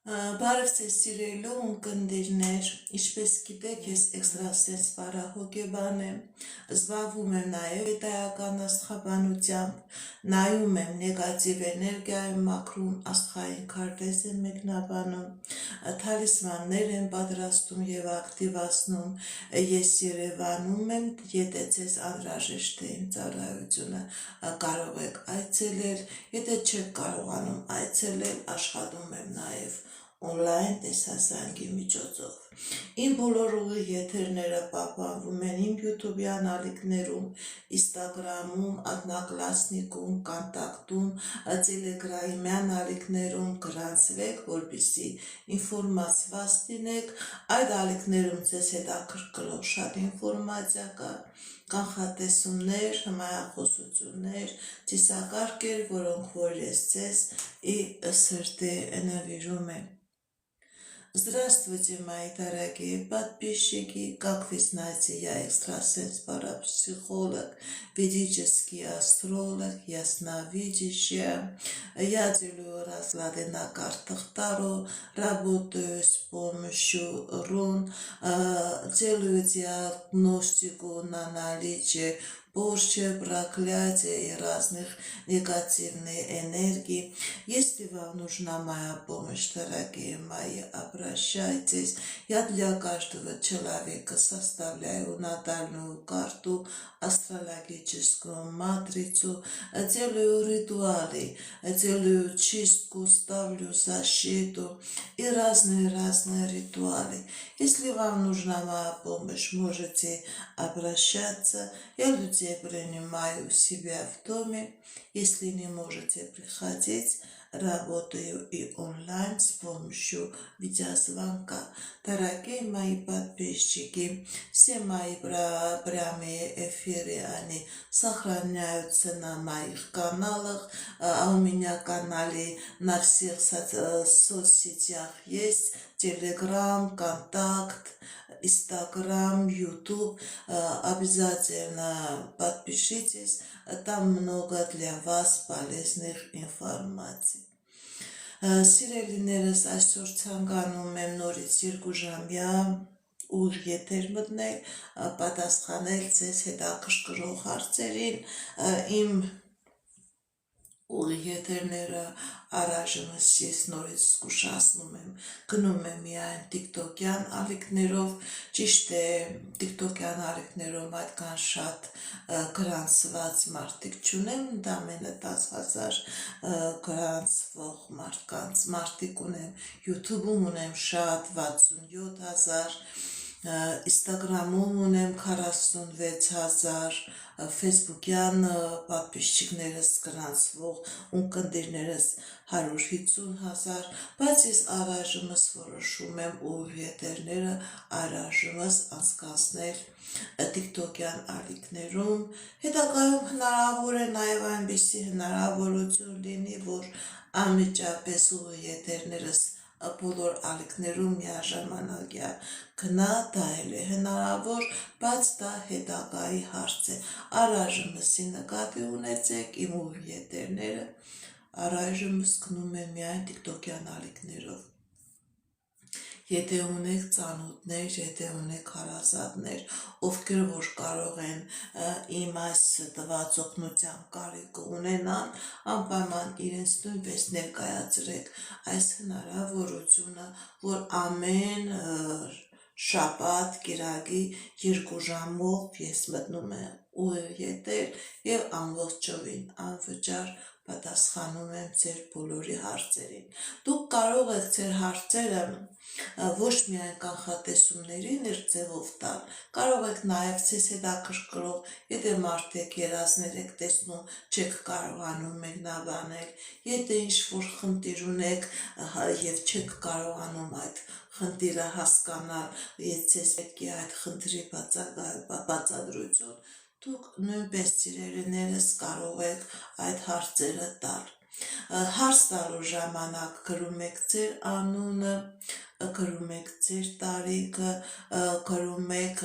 Բարև ձեզ սիրելի ունկնդիրներ, ինչպես գիտեք, ես էքստրասենս բարահոգեբան եմ, զբաղվում եմ նաև հետայական աստղաբանությամբ, նայում եմ նեգատիվ էներգիա եմ մաքրում, աստղային քարտեզ եմ մեկնաբանում, թալիսմաններ եմ պատրաստում և ակտիվացնում, ես Երևանում եմ, եթե ձեզ անհրաժեշտ է իմ ծառայությունը, կարող եք այցելել, եթե չեք կարողանում այցելել, աշխատում եմ նաև օնլայն տեսահսանգի միջոցով։ Իմ բոլոր ուղի եթերները պահպանվում են իմ յութուբյան ալիքներում, Instagram-ում, Одноклассникում, Կոնտակտում, Տելեգրամյան ալիքներում գրանցվեք, որպեսզի ինֆորմացված լինեք, այդ ալիքներում ձեզ հետաքրքրող շատ ինֆորմացիա կա, կանխատեսումներ, հմայախոսություններ, ծիսակարգեր, որոնք որ ես ձեզ սրտի նվիրում եմ։ Здравствуйте, мои дорогие подписчики! Как вы знаете, я экстрасенс-парапсихолог, ведический астролог, ясновидящая. Я делаю расклады на картах Таро, работаю с помощью рун, делаю диагностику на наличие порчи, проклятия и разных негативных энергий. Если вам нужна моя помощь, дорогие мои, обращайтесь. Я для каждого человека составляю натальную карту, астрологическую матрицу, делаю ритуалы, делаю чистку, ставлю защиту и разные ритуалы. Если вам нужна моя помощь, можете обращаться. Я людей принимаю у себя в доме. Если не можете приходить, работаю и онлайн с помощью видеозвонка. Дорогие мои подписчики, все мои прямые эфиры, они сохраняются на моих каналах, а у меня каналы на всех соцсетях есть, Telegram, Контакт, Instagram, YouTube. Обязательно подпишитесь, там много для вас полезных информаций. Սիրելիներս, այսօր ցանկանում եմ նորից 2 ժամյա ուղիղ եթեր մտնել, պատասխանել ձեզ հետաքրքրող հարցերին, իմ ուղիղ եթերները առայժմս ես նորից զգուշացնում եմ, գնում եմ միայն տիկտոկյան ալիքներով, ճիշտ է, տիկտոկյան ալիքներով այդքան շատ գրանցված մարդիկ չունեմ, ընդամենը 10,000 գրանցվող մարդիկ ունեմ, YouTube-ում ունեմ շատ 67,000, Instagram-ում ունեմ 46,000, Facebook-յան պատպիսչիկներս գրանցվող ունկնդիրներս 150,000, բայց ես առայժմս որոշում եմ ուղիղ եթերները առայժմս անցկացնել տիկտոկյան ալիքներում, հետագայում հնարավոր է նաև այնպիսի հնարավորություն լինի, որ անմիջապես ուղիղ եթերներս բոլոր ալիքներում միաժամանակ գնա, դա էլ է հնարավոր, բայց դա հետագայի հարց է։ Առայժմս նկատի ունեցեք իմ ուղիղ եթերները, առայժմս գնում եմ միայն տիկտոկյան ալիքներով։ Եթե ունեք ծանոթներ, եթե ունեք հարազատներ, ովքեր որ կարող են իմ այս տված օգնության կարիք ունենան, անպայման իրենց նույնպես ներկայացրեք այս հնարավորությունը, որ ամեն շաբաթ կիրակի 2 ժամով ես մտնում եմ ուղիղ եթեր և ամբողջովին անվճար պատասխանում եմ ձեր բոլորի հարցերին։ Դուք կարող եք ձեր հարցերը ոչ միայն կանխատեսումների ձևով տալ, կարող եք նաև ձեզ հետաքրքրող, եթե մարդիկ երազներ եք տեսնում, չեք կարողանում մեկնաբանել, եթե ինչ-որ խնդիր ունեք և չեք կարողանում այդ խնդիրը հասկանալ, ձեզ պետք է այդ խնդրի բացատրություն, դուք նույնպես սիրելիներս կարող եք այդ հարցերը տալ։ Հարց տալու ժամանակ գրում եք ձեր անունը, գրում եք ձեր տարիքը, գրում եք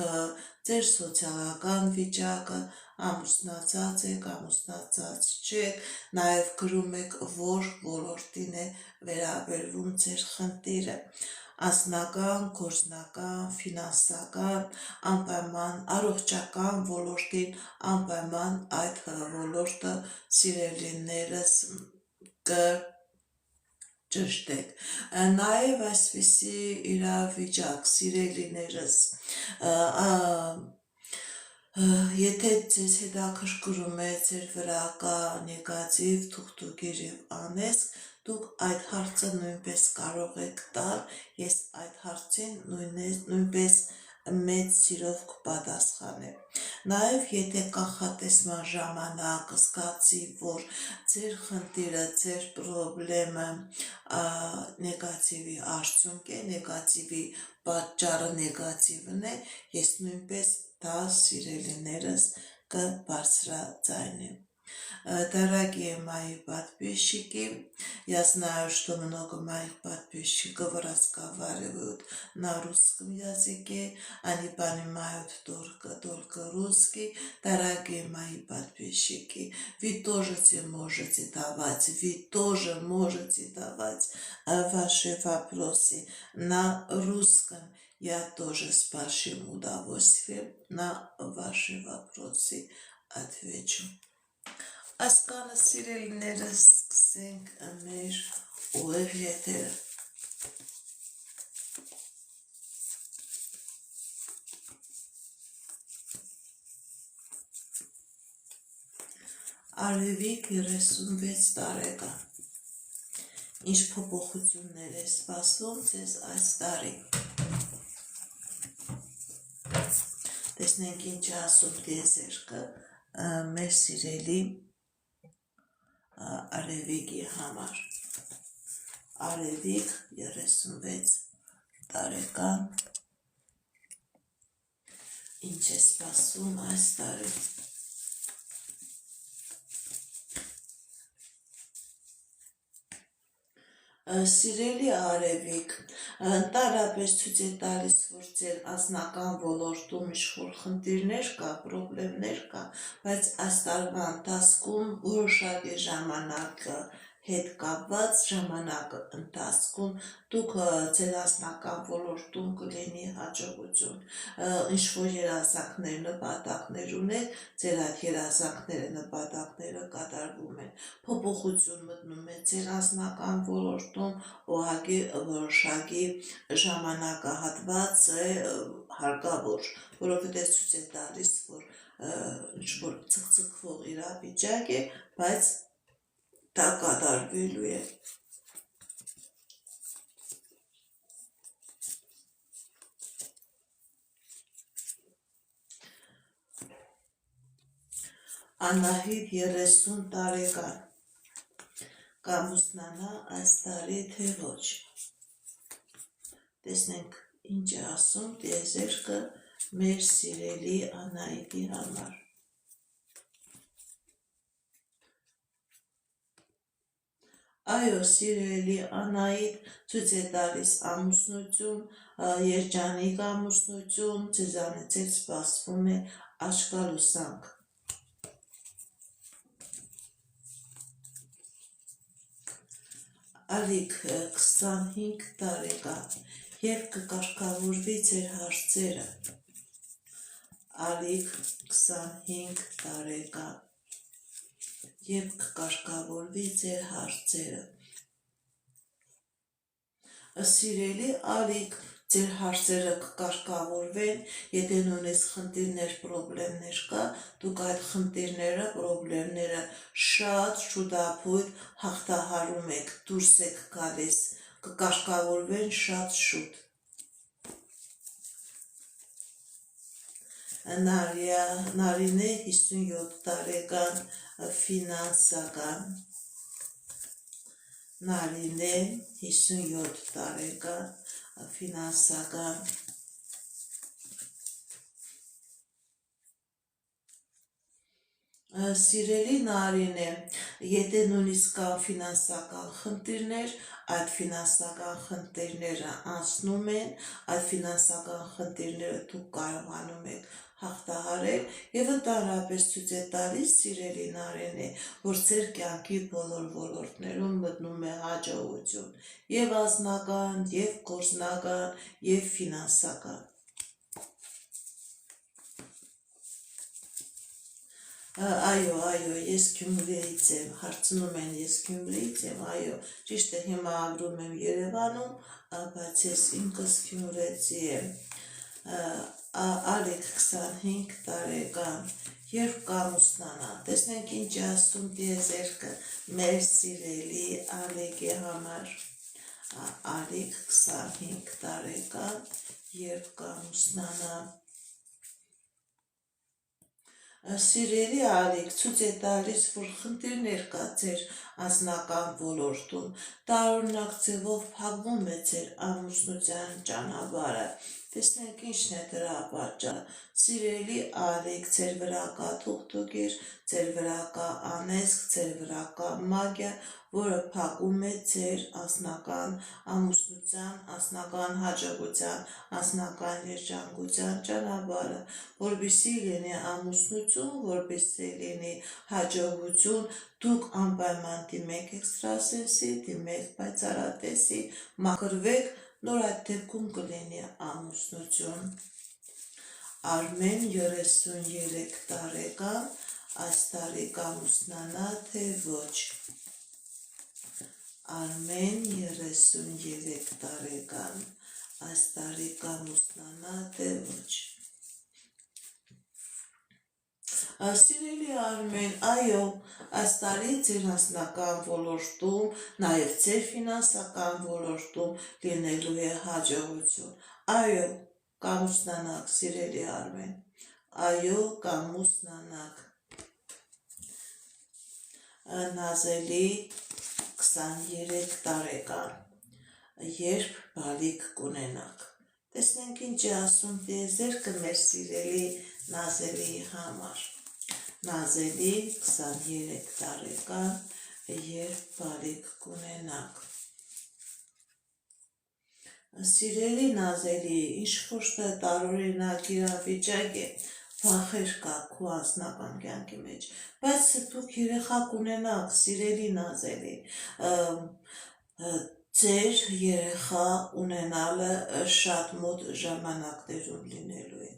ձեր սոցիալական վիճակը, ամուսնացած եք, ամուսնացած չեք, նաև գրում եք, որ ոլորտին է վերաբերվում ձեր խնդիրը, անձնական, գործնական, ֆինանսական, անպայման առողջական ոլորտին, անպայման այդ ոլորտը սիրելիներս ճշտեք, նաև այսպիսի իրավիճակ սիրելիներս, եթե ձեզ հետաքրքրում է ձեր վրա կա նեգատիվ թուղթուկիր և անեծք, դուք այդ հարցը նույնպես կարող եք տալ, ես այդ հարցին նույնպես մեծ սիրով կպատասխանեմ։ Նաև եթե կանխատեսման ժամանակ զգացի, որ ձեր խնդիրը, ձեր պրոբլեմը նեգատիվի արդյունք է, նեգատիվի պատճառը նեգատիվն է, ես նույնպես դա սիրելիներս կբարձրաձայնեմ. Дорогие мои подписчики, я знаю, что много моих подписчиков разговаривают на русском языке, они понимают только русский. Дорогие мои подписчики, вы тоже можете давать ваши вопросы на русском. Я тоже с большим удовольствием на ваши вопросы отвечу. Ասկանը սիրելիներս սկսենք մեր ուղիղ եթերը։ Արևիկ 36 տարեկան։ Ինչ փոփոխություններ է սպասվում ձեզ այս տարի։ Տեսնենք ինչ ասում տիեզերքը մեր սիրելի Արևիկի համար։ Արևիկ 36 տարեկան, ինչ է սպասվում այս տարի։ Սիրելի Արևիկ, ընդհանրապես ցույց է տալիս, որ ձեր անձնական ոլորտում ինչ-որ խնդիրներ կա, պրոբլեմներ կա, բայց այս տարվա ընթացքում որոշակի ժամանակը հետ կապված ժամանակը ընթացքում դուք ձեր անձնական ոլորտում կլինի հաջողություն, ինչ-որ երազանքներ, նպատակներ ունեք, ձեր այդ երազանքները, նպատակները կատարվում են, փոփոխություն մտնում է ձեր անձնական ոլորտում, ուղղակի որոշակի ժամանակահատված է հարկավոր, որովհետև ցույց է տալիս, որ ինչ-որ ցկցկվող իրավիճակ է, բայց դա կատարվելու է։ Անահիտ 30 տարեկան, կամուսնանա այս տարի թե ոչ։ Տեսնենք ինչ է ասում տիեզերքը մեր սիրելի Անահիտի համար։ Այո, սիրելի Անահիտ, ցույց է տալիս ամուսնություն, երջանիկ ամուսնություն, ձեզանից էլ սպասվում է աշկալուսանք։ Ալիք 25 տարեկան, երբ կկարգավորվի ձեր հարցերը։ Ալիք 25 տարեկան, երբ կկարգավորվի ձեր հարցերը։ Սիրելի Ալիք, ձեր հարցերը կկարգավորվեն, եթե նույնիսկ խնդիրներ, պրոբլեմներ կա, դուք այդ խնդիրները, պրոբլեմները շատ շուտափույթ հաղթահարում եք, դուրս եք գալիս, կկարգավորվեն շատ շուտ։ Նարինե 57 տարեկան, ֆինանսական։ Նարինե 57 տարեկան, ֆինանսական։ Սիրելի Նարինե, եթե նույնիսկ կան ֆինանսական խնդիրներ, այդ ֆինանսական խնդիրները անցնում են, այդ ֆինանսական խնդիրները դուք կարողանում եք հաղթահարել եւ ընդհանրապես ցույց է տալիս, սիրելի Նարինե, որ ձեր կյանքի բոլոր ոլորտներում մտնում է հաջողություն, եւ անձնական, եւ գործնական, եւ ֆինանսական։ Այո, ես Գյումրիից եմ, հարցնում են ես Գյումրիից եմ, այո, ճիշտ է, հիմա ապրում եմ Երևանում, բայց ես ինքս Գյումրեցի եմ, Ալիք 25 տարեկան, երբ կամուսնանա, տեսնենք ինչ է ասում տիեզերքը մեր սիրելի Ալիքի համար, Ալիք 25 տարեկան, երբ կամուսնանա, Սիրելի Ալիք, ցույց է տալիս, որ խնդիրներ կա ձեր անձնական ոլորտում, տարօրինակ ձևով փակվում է ձեր ամուսնության ճանապարհը, տեսնենք ինչն է դրա պատճառը, սիրելի Ալիք, ձեր վրա կա թուղթուկիր, ձեր վրա կա անեծք, ձեր վրա կա մագիա, որը փակում է ձեր անձնական ամուսնության, անձնական հաջողության, անձնական երջանկության ճանապարհը, որպեսզի լինի ամուսնություն, որպեսզի լինի հաջողություն, դուք անպայման դիմեք էքստրասենսի, դիմեք պայծառատեսի, մաքրվեք, նոր այդ դեպքում կլինի ամուսնություն։ Արմեն 33 տարեկան, այս տարի կամուսնանա, թե ոչ։ Արմեն 33 տարեկան, այս տարի կամուսնանա, թե ոչ։ Սիրելի Արմեն, այո, այս տարի ձեր անձնական ոլորտում, նաև ձեր ֆինանսական ոլորտում լինելու է հաջողություն։ Այո, կամուսնանաք, սիրելի Արմեն, այո, կամուսնանաք։ Նազելի 23 տարեկան, երբ բալիկ կունենաք։ Տեսնենք ինչ է ասում տիեզերքը մեր սիրելի Նազելիի համար։ Նազելի 23 տարեկան, երբ բալիկ կունենաք։ Սիրելի Նազելի, ինչ-որ տարօրինակ իրավիճակ է, վախեր կա քո անձնական կյանքի մեջ, բայց դուք երեխա կունենաք, սիրելի Նազելի, ձեր երեխա ունենալը շատ մոտ ժամանակներում լինելու է,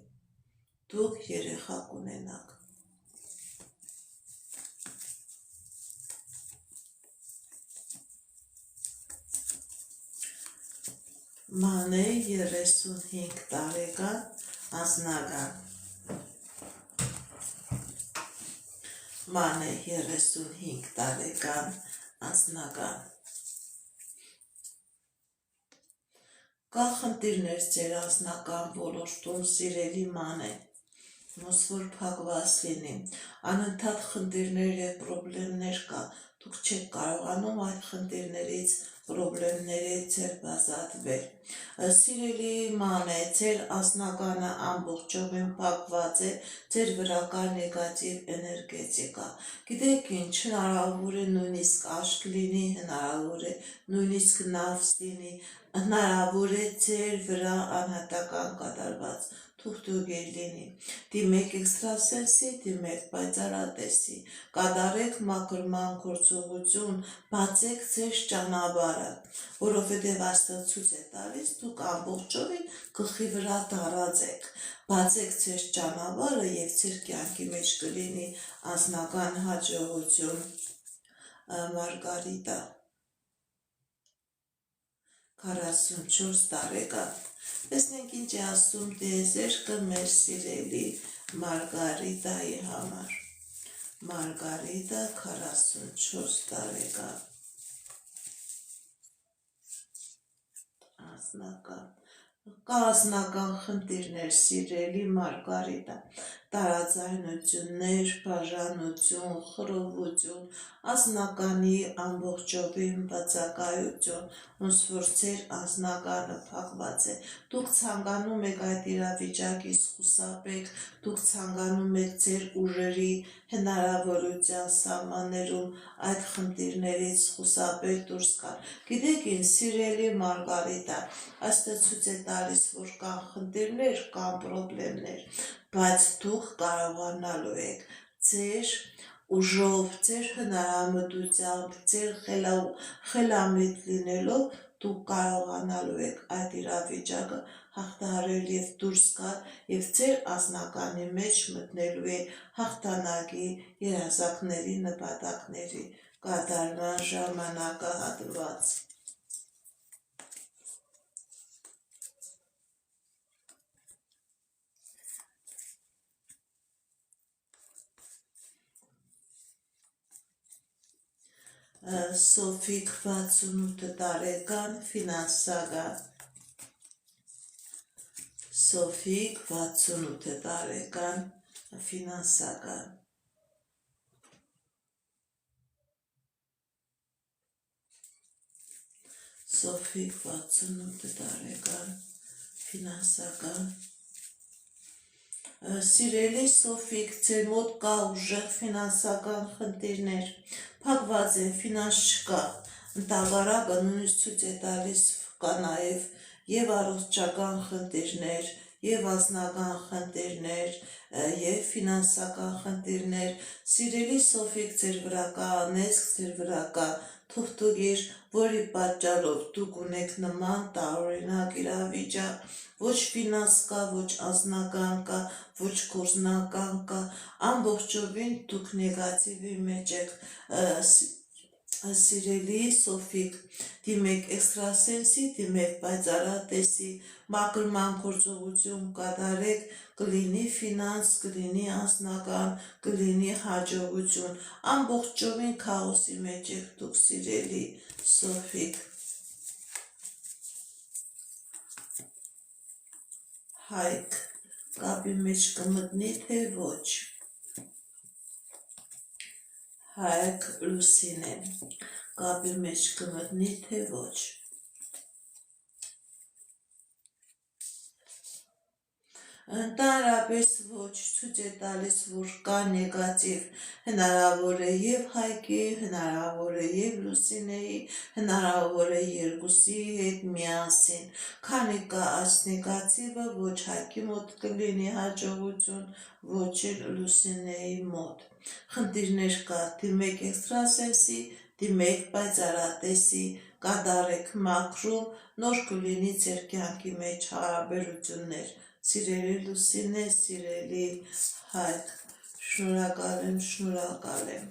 դուք երեխա կունենաք։ Մանե 35 տարեկան, անձնական։ Մանե 35 տարեկան, անձնական։ Կա խնդիրներ ձեր անձնական ոլորտում, սիրելի Մանե, ոնց որ փակված լինի, անընդհատ խնդիրներ եւ պրոբլեմներ կա, դուք չեք կարողանում այդ խնդիրներից, պրոբլեմներից ազատվել։ Սիրելի Մանե, ձեր անձնականը ամբողջովին փակված է, ձեր վրա կա նեգատիվ էներգետիկա։ Գիտեք ինչ, հնարավոր է նույնիսկ աշկ լինի, հնարավոր է նույնիսկ նավթ լինի, հնարավոր է ձեր վրա անհատական կատարված թուղթուկեր լինի, դիմեք էքստրասենսի, դիմեք պայծառատեսի, կատարեք մաքրման գործողություն, բացեք ձեր ճանապարհը, որովհետև Աստված ցույց է տալիս, դուք ամբողջովին գլխի վրա դարած եք, բացեք ձեր ճանապարհը եւ ձեր կյանքի մեջ կլինի անձնական հաջողություն։ Մարգարիտա 44 տարեկան, տեսնենք ինչ է ասում տիեզերքը մեր սիրելի Մարգարիտայի համար։ Մարգարիտա 44 տարեկան, անձնական։ Կա անձնական խնդիրներ, սիրելի Մարգարիտա, տարաձայնություններ, բաժանություն, խռովություն, անձնականի ամբողջովին բացակայություն, ոնց որ ձեր անձնականը փակված է։ Դուք ցանկանում եք այդ իրավիճակից խուսափեք, դուք ցանկանում եք ձեր ուժերի հնարավորության սահմաններում այդ խնդիրներից խուսափել դուրս գալ։ Գիտեք ինչ, սիրելի Մարգարիտա, այստեղ ցույց է տալիս, որ կան խնդիրներ, կան պրոբլեմներ, բայց դուք կարողանալու եք ձեր ուժով, ձեր հնարամտությամբ, ձեր խելամիտ լինելով, դուք կարողանալու եք այդ իրավիճակը հաղթահարել եւ դուրս գալ եւ ձեր անձնականի մեջ մտնելու է հաղթանակի երազանքների նպատակների կատարման ժամանակահատված։ Սոֆիկ 68 տարեկան ֆինանսական Սոֆիկ 68 տարեկան ֆինանսական Սոֆիկ 68 տարեկան ֆինանսական Սիրելի Սոֆիկ, ձեր մոտ կա ուժեղ ֆինանսական խնդիրներ, փակված է, ֆինանս չկա, ընդհանրակը նույնիսկ ցույց է տալիս կա նաև եւ առողջական խնդիրներ, եւ անձնական խնդիրներ, եւ ֆինանսական խնդիրներ։ Սիրելի Սոֆիկ, ձեր վրա կա անեծք, ձեր վրա կա թուղթուղիր, որի պատճառով դուք ունեք նման տարօրինակ իրավիճակ, ոչ ֆինանս կա, ոչ անձնական կա, ոչ գործնական կա, ամբողջովին դուք նեգատիվի մեջ եք։ Սիրելի Սոֆիկ, դիմեք էքստրասենսի, դիմեք պայծառատեսի, մաքրման գործողություն կատարեք, կլինի ֆինանս, կլինի անձնական, կլինի հաջողություն, ամբողջովին քաոսի մեջ եք դուք, սիրելի Սոֆիկ։ Հայք կապի մեջ կմտնի, թե ոչ։ Հայք Լուսինե կապի մեջ կմտնի, թե ոչ։ Ընդհանրապես ոչ, ցույց է տալիս, որ կա նեգատիվ, հնարավոր է եւ Հայկի, հնարավոր է եւ Լուսինեի, հնարավոր է երկուսի հետ միասին, քանի կա այս նեգատիվը, ոչ Հայկի մոտ կլինի հաջողություն, ոչ էլ Լուսինեի մոտ։ Խնդիրներ կա, դիմեք էքստրասենսի, դիմեք պայծառատեսի, կատարեք մաքրում, նոր կլինի ձեր կյանքի մեջ հարաբերություններ։ Սիրելի Լուսինե, սիրելի Հայկ, շնորհակալ եմ, շնորհակալ եմ։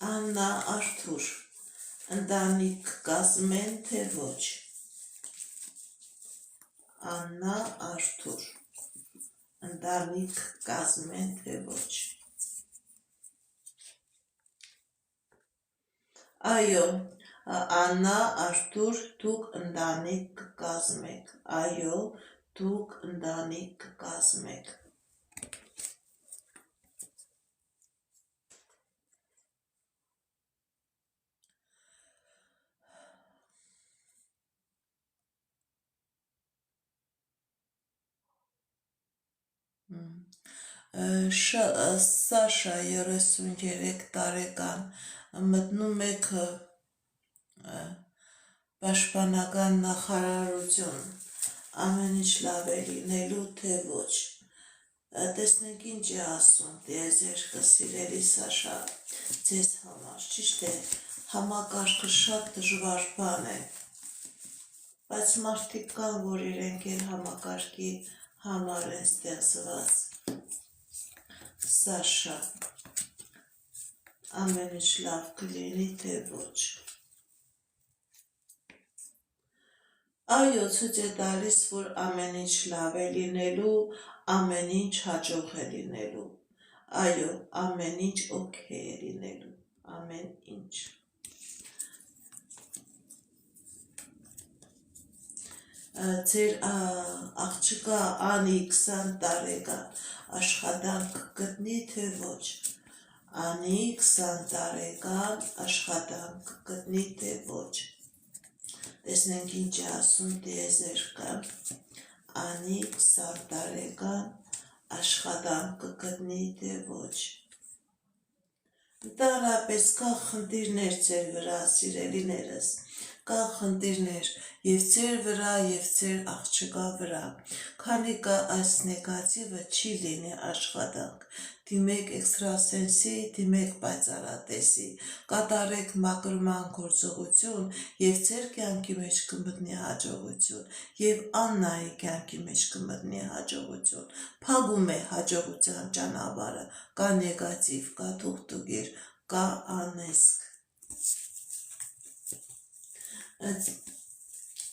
Աննա Արթուր, ընտանիք կազմեն, թե ոչ։ Աննա Արթուր, ընտանիք կազմեն, թե ոչ։ Այո, Աննա Արթուր, դուք ընտանիք կկազմեք, այո, դուք ընտանիք կկազմեք։ Սաշա 33 տարեկան, մտնում եք պաշտպանական նախարարություն, ամեն ինչ լավ է լինելու, թե ոչ։ Տեսնենք ինչ է ասում տիեզերքը, սիրելի Սաշա, ձեզ համար, ճիշտ է, համակարգը շատ դժվար բան է, բայց մարդիկ կան, որ իրենք էլ համակարգի համար են ստեղծված։ Սաշա, ամեն ինչ լավ կլինի, թե ոչ։ Այո, ցույց է տալիս, որ ամեն ինչ լավ է լինելու, ամեն ինչ հաջող է լինելու։ Այո, ամեն ինչ օքեյ է լինելու, ամեն ինչ։ ձեր աղջկա անի 20 տարեկան աշխատանք կգտնի, թե ոչ, անի 20 տարեկան աշխատանք կգտնի, թե ոչ, տեսնենք ինչ է ասում տիեզերքը, անի 20 տարեկան աշխատանք կգտնի, թե ոչ, Ընդհանրապես կա խնդիրներ ձեր վրա, սիրելիներս, կա խնդիրներ և ձեր վրա, և ձեր աղջկա վրա, քանի կա այս նեգատիվը չի լինի աշխատանք, դիմեք էքստրասենսի, դիմեք պայծառատեսի, կատարեք մաքրման գործողություն և ձեր կյանքի մեջ կմտնի հաջողություն, և Աննայի կյանքի մեջ կմտնի հաջողություն, փակում է հաջողության ճանապարհը, կա նեգատիվ, կա թուղթուկիր, կա անեսք։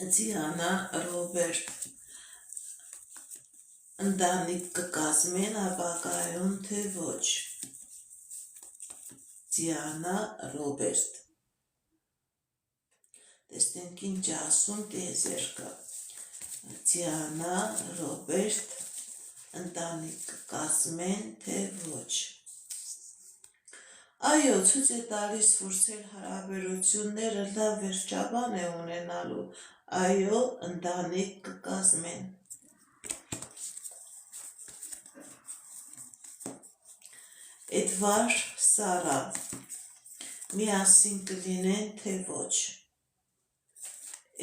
Դիանա Ռոբերտ ընտանիք կկազմեն ապագայում, թե ոչ, Դիանա Ռոբերտ տեսնենք ինչ ասում տիեզերքը, Դիանա Ռոբերտ ընտանիք կկազմեն, թե ոչ, այո, ցույց է տալիս, որ ձեր հարաբերությունները լավ վերջաբան է ունենալու, այո, ընտանիք կկազմեն, Էդվար Սարա միասին կլինեն, թե ոչ,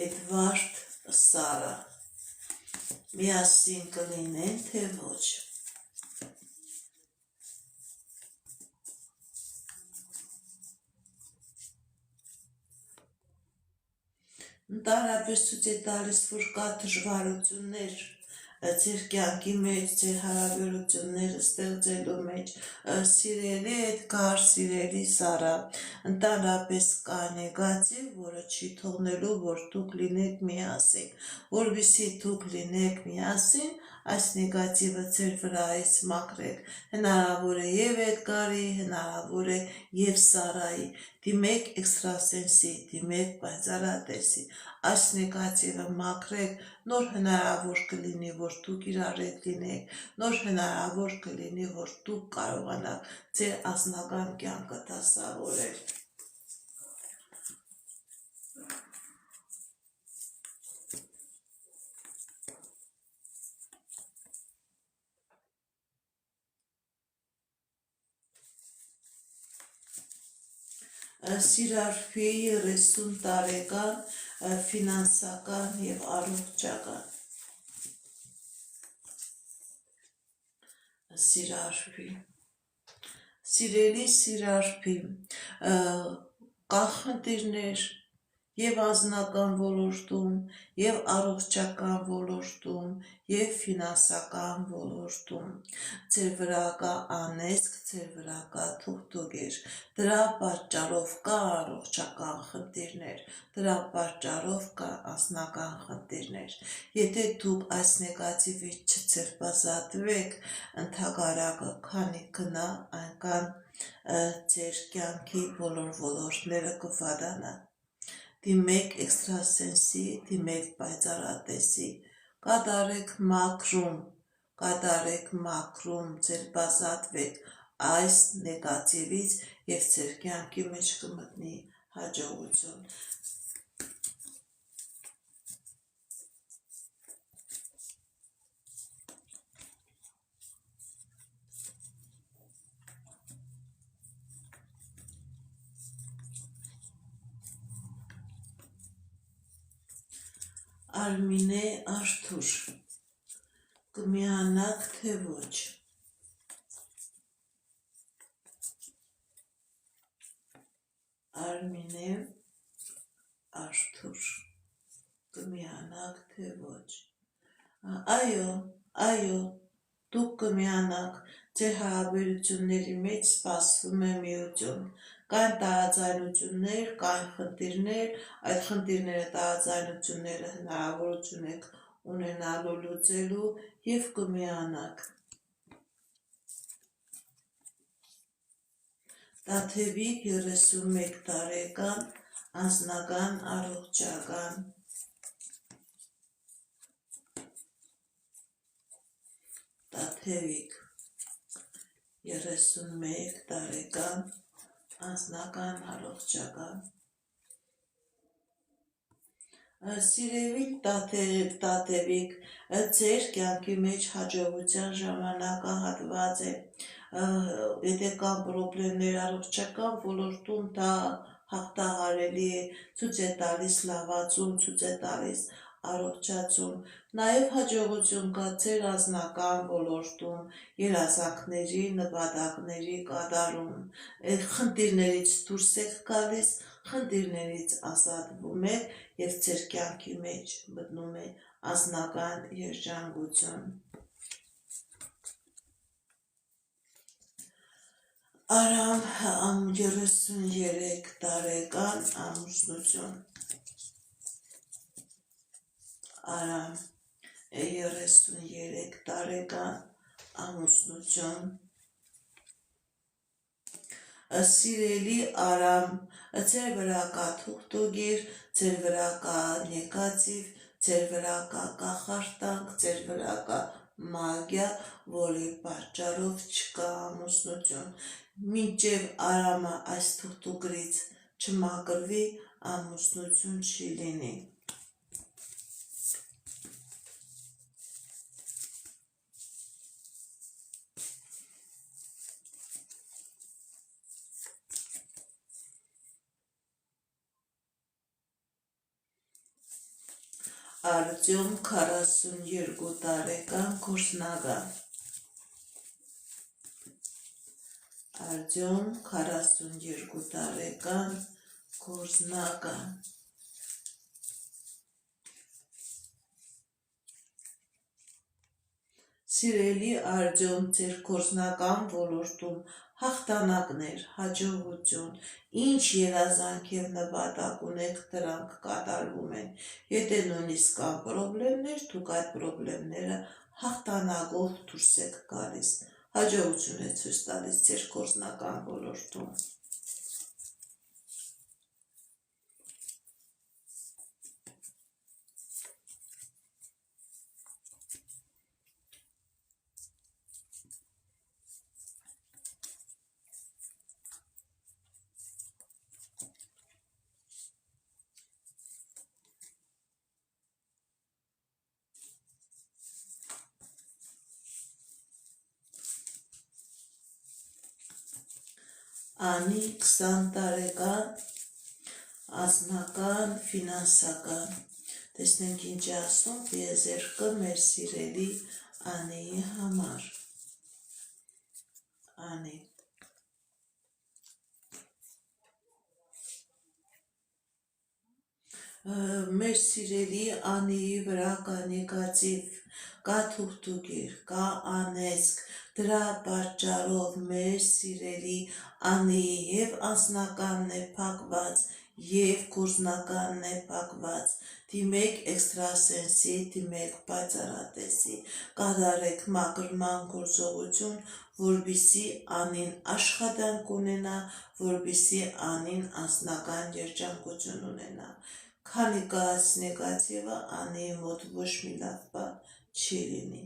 Էդվարդ Սարա միասին կլինեն, թե ոչ, Ընդհանրապես ցույց է տալիս, որ կա դժվարություններ ձեր կյանքի մեջ, ձեր հարաբերությունները ստեղծելու մեջ, սիրելի Էդգար, սիրելի Սարա, ընդհանրապես կա նեգատիվ, որը չի թողնելու, որ դուք լինեք միասին, որպեսզի դուք լինեք միասին, այս նեգատիվը ձեր վրայից մաքրեք, հնարավոր է և Էդգարի, հնարավոր է և Սարայի, դիմեք էքստրասենսի, դիմեք պայծառատեսի, այս նեգատիվը մաքրեք, նոր հնարավոր կլինի, որ դուք իրար հետ լինեք, նոր հնարավոր կլինի, որ դուք կարողանաք ձեր անձնական կյանքը դասավորել։ Սիրարփի 30 տարեկան ֆինանսական և առողջական Սիրարփի Սիրելի Սիրարփի, կա խնդիրներ և անձնական ոլորտում, և առողջական ոլորտում, և ֆինանսական ոլորտում, ձեր վրա կա անեծք, ձեր վրա կա թուղթուկիր, դրա պատճառով կա առողջական խնդիրներ, դրա պատճառով կա անձնական խնդիրներ, եթե դուք այս նեգատիվից չձերբազատվեք, ընդհակառակը քանի գնա, այնքան ձեր կյանքի բոլոր ոլորտները կվատանան, դիմեք էքստրասենսի, դիմեք պայծառատեսի, կատարեք մաքրում, ձերբազատվեք այս նեգատիվից և ձեր կյանքի մեջ կմտնի հաջողություն։ Արմինե Արթուր կմիանաք, թե ոչ, Արմինե Արթուր կմիանաք, թե ոչ, այո, դուք կմիանաք, ձեր հարաբերությունների մեջ սպասվում է միություն, կան տարաձայնություններ, կան խնդիրներ, այդ խնդիրները, տարաձայնությունները հնարավորություն եք ունենալու լուծելու և կմիանաք։ Տաթևիկ 31 տարեկան անձնական առողջական Տաթևիկ 31 տարեկան անձնական առողջական Սիրելի տաթևիկ, ձեր կյանքի մեջ հաջողության ժամանակահատված է, եթե կան պրոբլեմներ առողջական ոլորտում, դա հաղթահարելի է, ցույց է տալիս լավացում, ցույց է տալիս առողջացում, նաև հաջողություն կա ձեր անձնական ոլորտում, երազանքների, նպատակների կատարում, խնդիրներից դուրս եք գալիս, խնդիրներից ազատվում եք և ձեր կյանքի մեջ մտնում է անձնական երջանկություն։ Արամ 33 տարեկան ամուսնություն Արամ 33 տարեկան ամուսնություն Սիրելի Արամ, ձեր վրա կա թուղթուգիր, ձեր վրա կա նեգատիվ, ձեր վրա կա կախարդանք, ձեր վրա կա մագիա, որի պատճառով չկա ամուսնություն։ Մինչև Արամը այս թուղթուգրից չմաքրվի, ամուսնություն չի լինի։ Արտյոմ 42 տարեկան գործնական Արտյոմ 42 տարեկան գործնական Սիրելի Արտյոմ, ձեր գործնական ոլորտում հաղթանակներ, հաջողություն, ինչ երազանք և նպատակ ունեք, դրանք կատարվում են։ Եթե նույնիսկ կան պրոբլեմներ, դուք այդ պրոբլեմները հաղթանակով դուրս եք գալիս։ Հաջողություն է ցույց տալիս ձեր գործնական ոլորտում։ Անի 20 տարեկան անձնական ֆինանսական Տեսնենք ինչ է ասում տիեզերքը մեր սիրելի Անիի համար։ Անի Մեր սիրելի Անիի վրա կա նեգատիվ, կա թուղթուգիր, կա անեծք, դրա պատճառով մեր սիրելի Անիի և անձնականն է փակված, և գործնականն է փակված, դիմեք էքստրասենսի, դիմեք պայծառատեսի, կատարեք մաքրման գործողություն, որպեսզի Անին աշխատանք ունենա, որպեսզի Անին անձնական երջանկություն ունենա, քանի կա այս նեգատիվը, Անիի մոտ ոչ մի լավ բան չի լինի։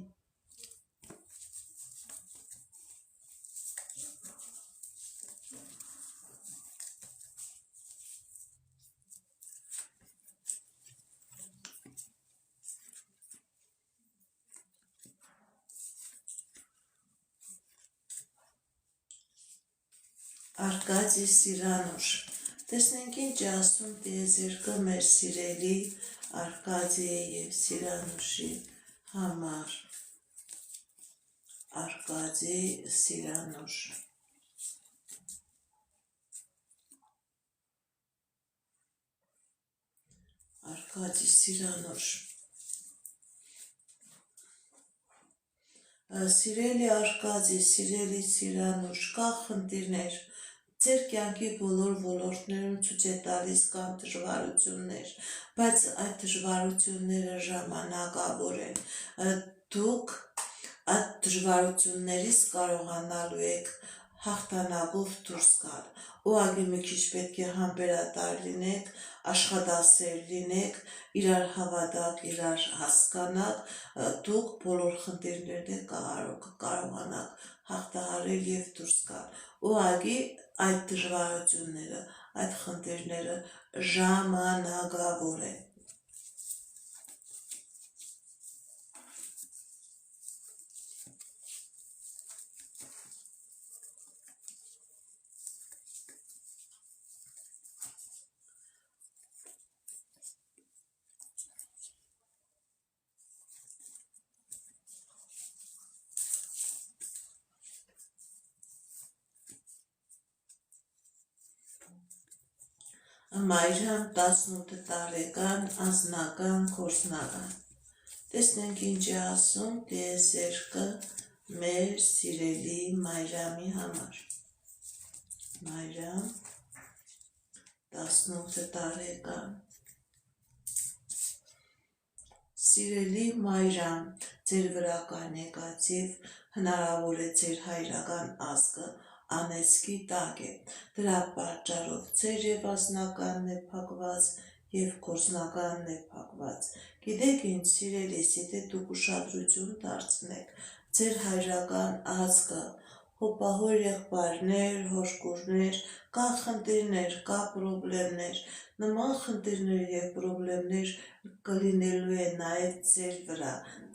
Արկադի Սիրանուշ Տեսնենք ինչ է ասում տիեզերքը մեր սիրելի Արկադիի և Սիրանուշի համար։ Արկադի Սիրանուշ Արկադի Սիրանուշ Սիրելի Արկադի, սիրելի Սիրանուշ, կա խնդիրներ, ձեր կյանքի բոլոր ոլորտներում ցույց է տալիս կան դժվարություններ, բայց այդ դժվարությունները ժամանակավոր են։ Դուք այդ դժվարություններից կարողանալու եք հաղթանակով դուրս գալ։ Ուղղակի մի քիչ պետք է համբերատար լինեք, աշխատասեր լինեք, իրար հավատաք, իրար հասկանաք, դուք բոլոր խնդիրներն կարողանաք հաղթահարել եւ դուրս գալ։ Ուղղակի այդ դժվարությունները, այդ խնդիրները ժամանակավոր են։ Մայրամ 18 տարեկան, անձնական, գործնական։ Տեսնենք ինչ է ասում տիեզերքը մեր սիրելի Մայրամի համար։ Մայրամ 18 տարեկան։ Սիրելի Մայրամ, ձեր վրա կա նեգատիվ, հնարավոր է ձեր հայրական ազգը անեծքի տակ է։ Դրա պատճառով ձեր եւ անձնականն է փակված եւ գործնականն է փակված։ Գիտեք ինչ, սիրելիս, եթե դուք ուշադրություն դարձնեք ձեր հայրական ազգը, հոպահոր եղբայրներ, հորկուրներ, կա խնդիրներ, կա պրոբլեմներ, նման խնդիրներ եւ պրոբլեմներ կլինելու է նաեւ ձեր վրա,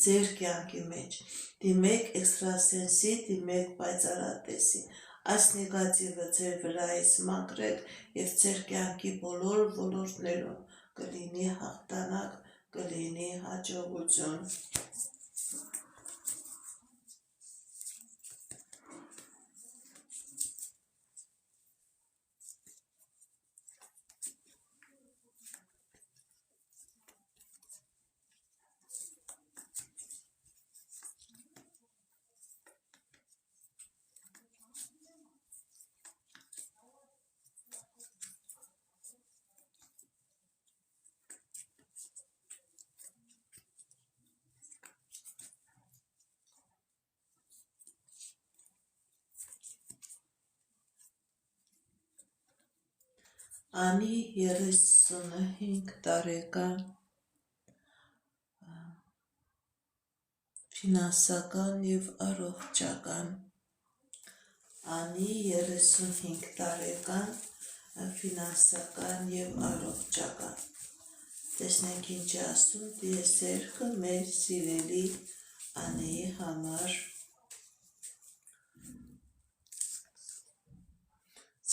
ձեր կյանքի մեջ։ Դիմեք էքստրասենսի, դիմեք պայծառատեսի, այս նեգատիվը ձեր վրայից մաքրեք եւ ձեր կյանքի բոլոր ոլորտներում կլինի հաղթանակ, կլինի հաջողություն։ Անի 35 տարեկան, ֆինանսական եւ առողջական։ Անի 35 տարեկան, ֆինանսական եւ առողջական։ Տեսնենք ինչ է ասում տիեզերքը մեր սիրելի Անիի համար։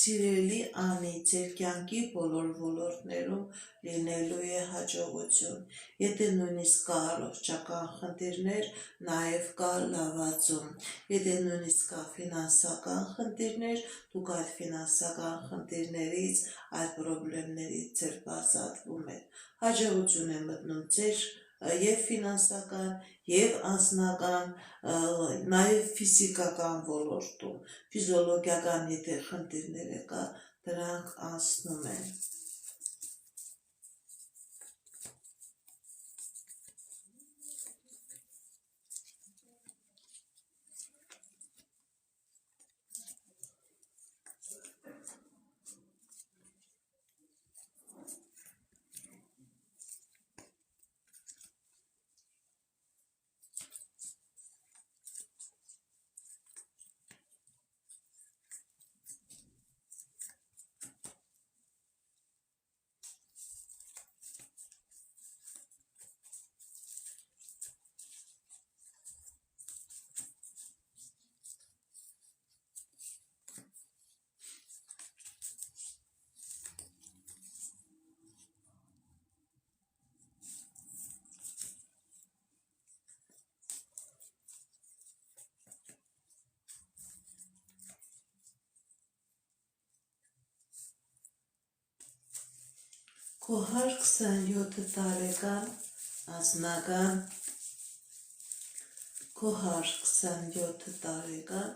Սիրելի Անի, ձեր կյանքի բոլոր ոլորտներում լինելու է հաջողություն։ Եթե նույնիսկ կա առողջական խնդիրներ, նաև կա լավացում։ Եթե նույնիսկ կա ֆինանսական խնդիրներ, դուք այդ ֆինանսական խնդիրներից, այդ պրոբլեմներից ձերբազատվում եք։ Հաջողություն է մտնում ձեր եւ ֆինանսական, եւ անձնական, նաեւ ֆիզիկական ոլորտում, ֆիզիոլոգիական եթե խնդիրներ կա, դրանք անցնում են։ Քոհար 27 տարեկան, անձնական, Քոհար 27 տարեկան,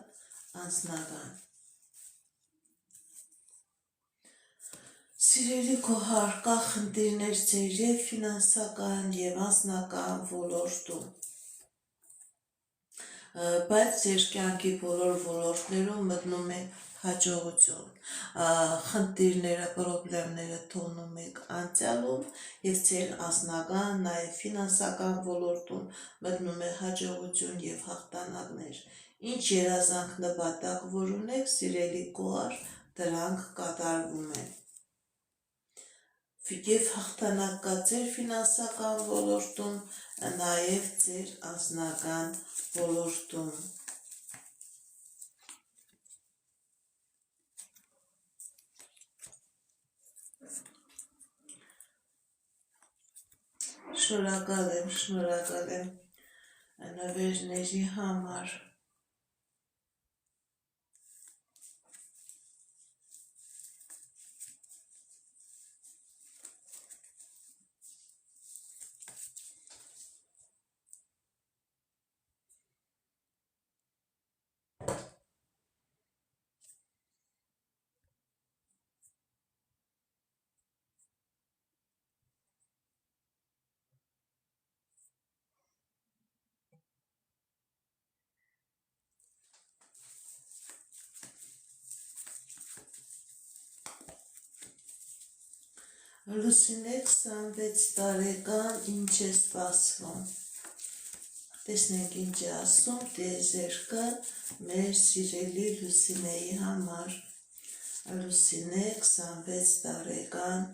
անձնական։ Սիրելի Քոհար, կա խնդիրներ ձեր եւ ֆինանսական եւ անձնական ոլորտում։ բայց ձեր կյանքի բոլոր ոլորտներում մտնում է հաջողություն, խնդիրները, պրոբլեմները թողնում եք անցյալում և ձեր անձնական, նաև ֆինանսական ոլորտում մտնում է հաջողություն և հաղթանակներ, ինչ երազանք նպատակ որ ունեք, սիրելի գոհար, դրանք կատարվում են և հաղթանակ կա ձեր ֆինանսական ոլորտում, նաև ձեր անձնական ոլորտում։ Շնորհակալ եմ նվերների համար։ Լուսինե 26 տարեկան, ինչ է սպասվում։ Տեսնենք ինչ է ասում տիեզերքը մեր սիրելի Լուսինեի համար։ Լուսինե 26 տարեկան,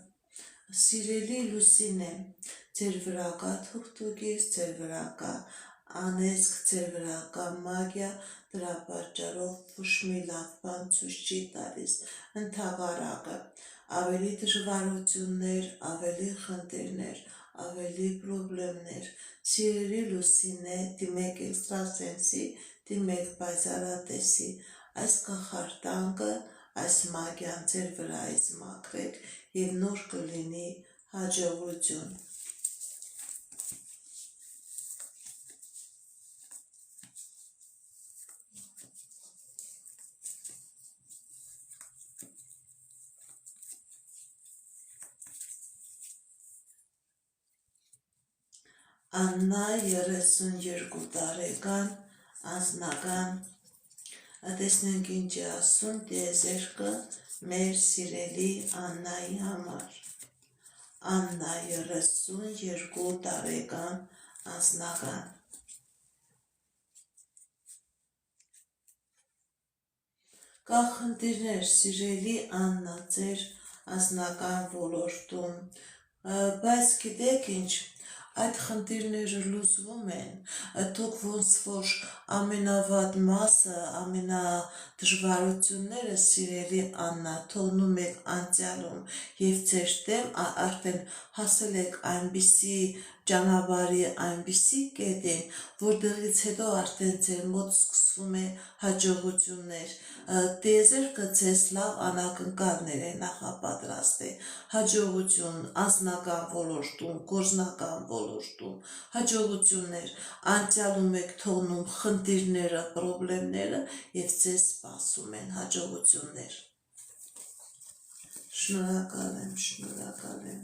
սիրելի Լուսինե, ձեր վրա կա թուղթուկից, ձեր վրա կա անեծք, ձեր վրա կա մագիա, դրա պատճառով ոչ մի լավ բան ցույց չի տալիս, ընդհակառակը ավելի դժվարություններ, ավելի խնդիրներ, ավելի պրոբլեմներ, սիրելի Լուսինե, դիմեք էքստրասենսի, դիմեք պայծառատեսի, այս կախարդանքը, այս մագիան ձեր վրայից մաքրեք և նոր կլինի հաջողություն։ Աննա 32 տարեկան, անձնական, տեսնենք ինչ է ասում տիեզերքը մեր սիրելի Աննայի համար։ Աննա 32 տարեկան, անձնական, կա խնդիրներ սիրելի Աննա ձեր անձնական ոլորտում, բայց գիտեք ինչ, այդ խնդիրները լուծվում են, դուք ոնց որ ամենավատ մասը, ամենադժվարությունները սիրելի Աննա թողնում եք անցյալում և ձեր դեմ արդեն հասել եք այնպիսի ճանապարհի այնպիսի կետին, որտեղից հետո արդեն ձեր մոտ սկսվում է հաջողություններ, տիեզերքը ձեզ լավ անակնկալներ է նախապատրաստել, հաջողություն անձնական ոլորտում, գործնական ոլորտում, հաջողություններ, անցյալում եք թողնում խնդիրները, պրոբլեմները և ձեզ սպասում են հաջողություններ։ Շնորհակալ եմ։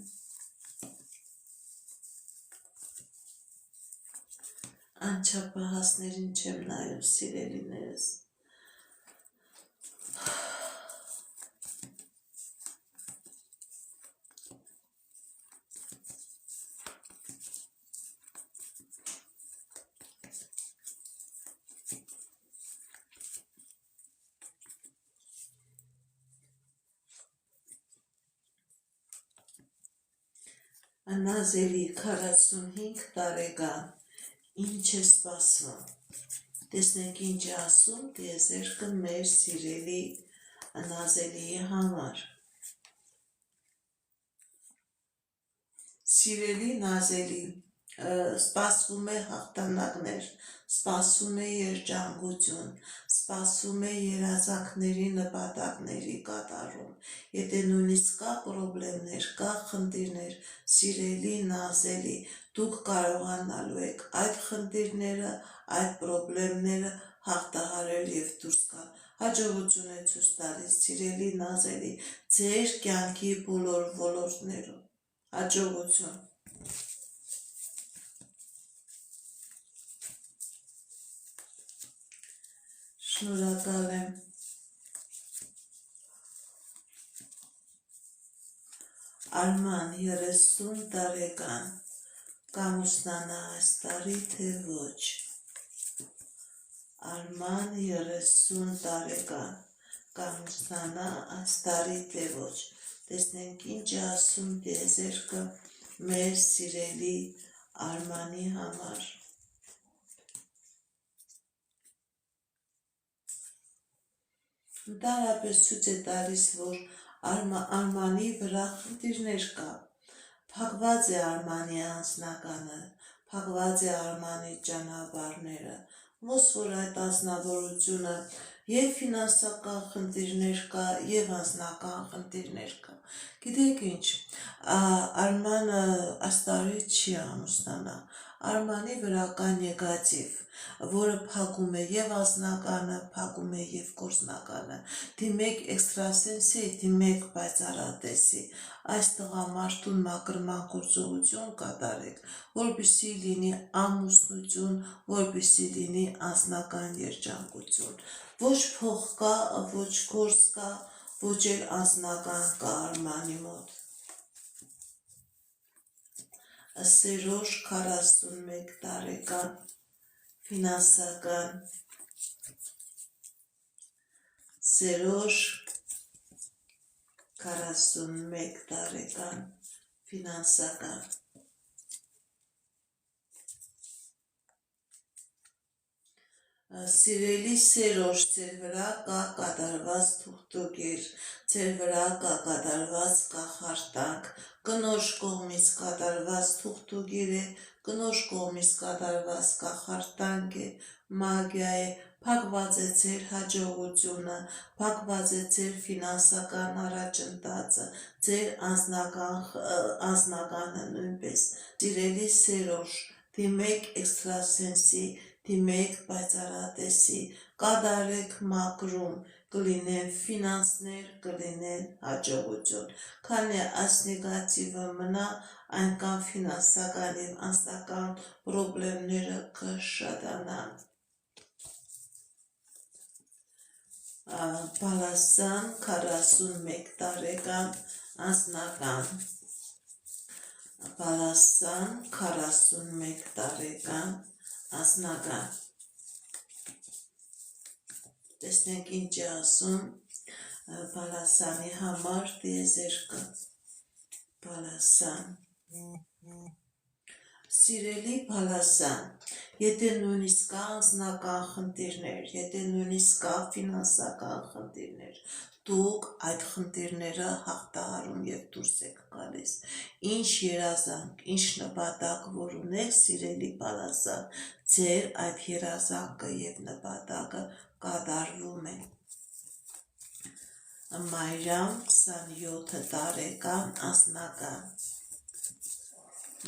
Անչափահասներին չեմ նայում, սիրելիներս։ Նազելի 45 տարեկան, ինչ է սպասվում։ Տեսնենք ինչ է ասում տիեզերքը մեր սիրելի Նազելիի համար։ Սիրելի Նազելի, սպասվում է հաղթանակներ, սպասվում է երջանկություն, սպասվում է երազանքների նպատակների կատարում, եթե նույնիսկ կա պրոբլեմներ, կա խնդիրներ, սիրելի Նազելի, դուք կարողանալու եք այդ խնդիրները, այդ պրոբլեմները հաղթահարել և դուրս գալ։ Հաջողություն է ցույց տալիս սիրելի Նազելի ձեր կյանքի բոլոր ոլորտներում։ Հաջողություն։ Շնորհակալ եմ։ Արման 30 տարեկան, կամուսնանա այս տարի թե ոչ։ Արման 30 տարեկան, կամուսնանա այս տարի թե ոչ։ Տեսնենք ինչ է ասում տիեզերքը մեր սիրելի Արմանի համար։ Ընդհանրապես ցույց է տալիս, որ Արմանի վրա խնդիրներ կա։ Փակված է Արմանի անձնականը, փակված է Արմանի ճանապարհները, ոնց որ այդ անձնավորությունը եւ ֆինանսական խնդիրներ կա, եւ անձնական խնդիրներ կա։ Գիտեք ինչ, Արմանը այս տարի չի ամուսնանա, Արմանի վրա կա նեգատիվ, որը փակում է եւ անձնականը, փակում է եւ գործնականը։ Դիմեք էքստրասենսի, դիմեք պայծառատեսի, այս տղամարդուն մակրման գործողություն կատարեք, որպեսզի լինի ամուսնություն, որպեսզի լինի անձնական երջանկություն։ Ոչ փող կա, ոչ գործ կա, ոչ էլ անձնական կա Արմանի մոտ։ Սերոժ 41 տարեկան, ֆինանսական, Սերոժ 41 տարեկան, ֆինանսական։ Սիրելի Սերոժ, ձեր վրա կա կատարված թուղթուկեր, ձեր վրա կա կատարված կախարդանք, կնոջ կողմից կատարված թուղթուկեր է, կնոջ կողմից կատարված կախարդանք է, մագիա է, փակված է ձեր հաջողությունը, փակված է ձեր ֆինանսական առաջընթացը, ձեր անձնականը նույնպես։ Սիրելի Սերոժ, դիմեք էքստրասենսի, դիմեք պայծառատեսի, կատարեք մաքրում, կլինեն ֆինանսներ, կլինեն հաջողություն։ Քանի այս նեգատիվը մնա, այնքան ֆինանսական եւ անձնական պրոբլեմները կշատանան։ Բալասան 41 տարեկան, անձնական, Բալասան 41 տարեկան, անձնական։ Տեսնենք ինչ է ասում Բալասանի համար տիեզերքը։ Բալասան։ Սիրելի Բալասան, եթե նույնիսկ կա անձնական խնդիրներ, եթե նույնիսկ կա ֆինանսական խնդիրներ, դուք այդ խնդիրները հաղթահարում եւ դուրս եք գալիս։ Ինչ երազանք, ինչ նպատակ որ ունեք, սիրելի Բալասան, ձեր այդ երազանքը եւ նպատակը կատարվում է։ Մայրամ 27 տարեկան, անձնական,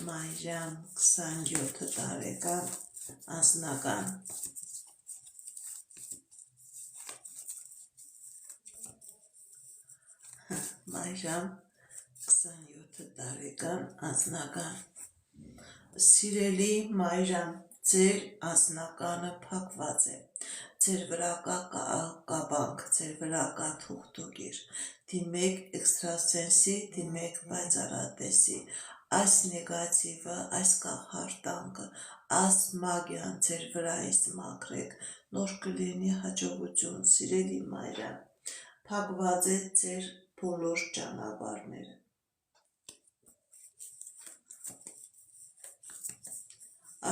Մայրամ 27 տարեկան, անձնական։ Մայրամ 27 տարեկան, անձնական։ Սիրելի Մայրամ, ձեր անձնականը փակված է, ձեր վրա կա կապանք, ձեր վրա կա թուղթուկեր, դիմեք էքստրասենսի, դիմեք պայծառատեսի, այս նեգատիվը, այս կախարդանքը, այս մագիան ձեր վրայից մաքրեք, նոր կլինի հաջողություն, սիրելի Մայրամ, փակված է ձեր բոլոր ճանապարհները։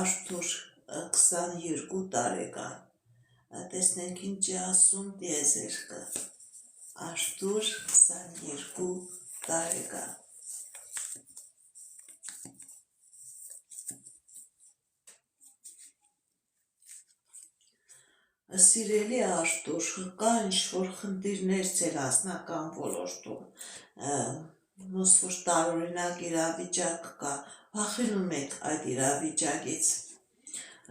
Արթուր 22 տարեկան, տեսնենք ինչ է ասում տիեզերքը։ Արթուր 22 տարեկան։ Սիրելի Արթուր, կա ինչ-որ խնդիրներ ձեր անձնական ոլորտում, ոնց որ տարօրինակ իրավիճակ կա, վախենում եք այդ իրավիճակից,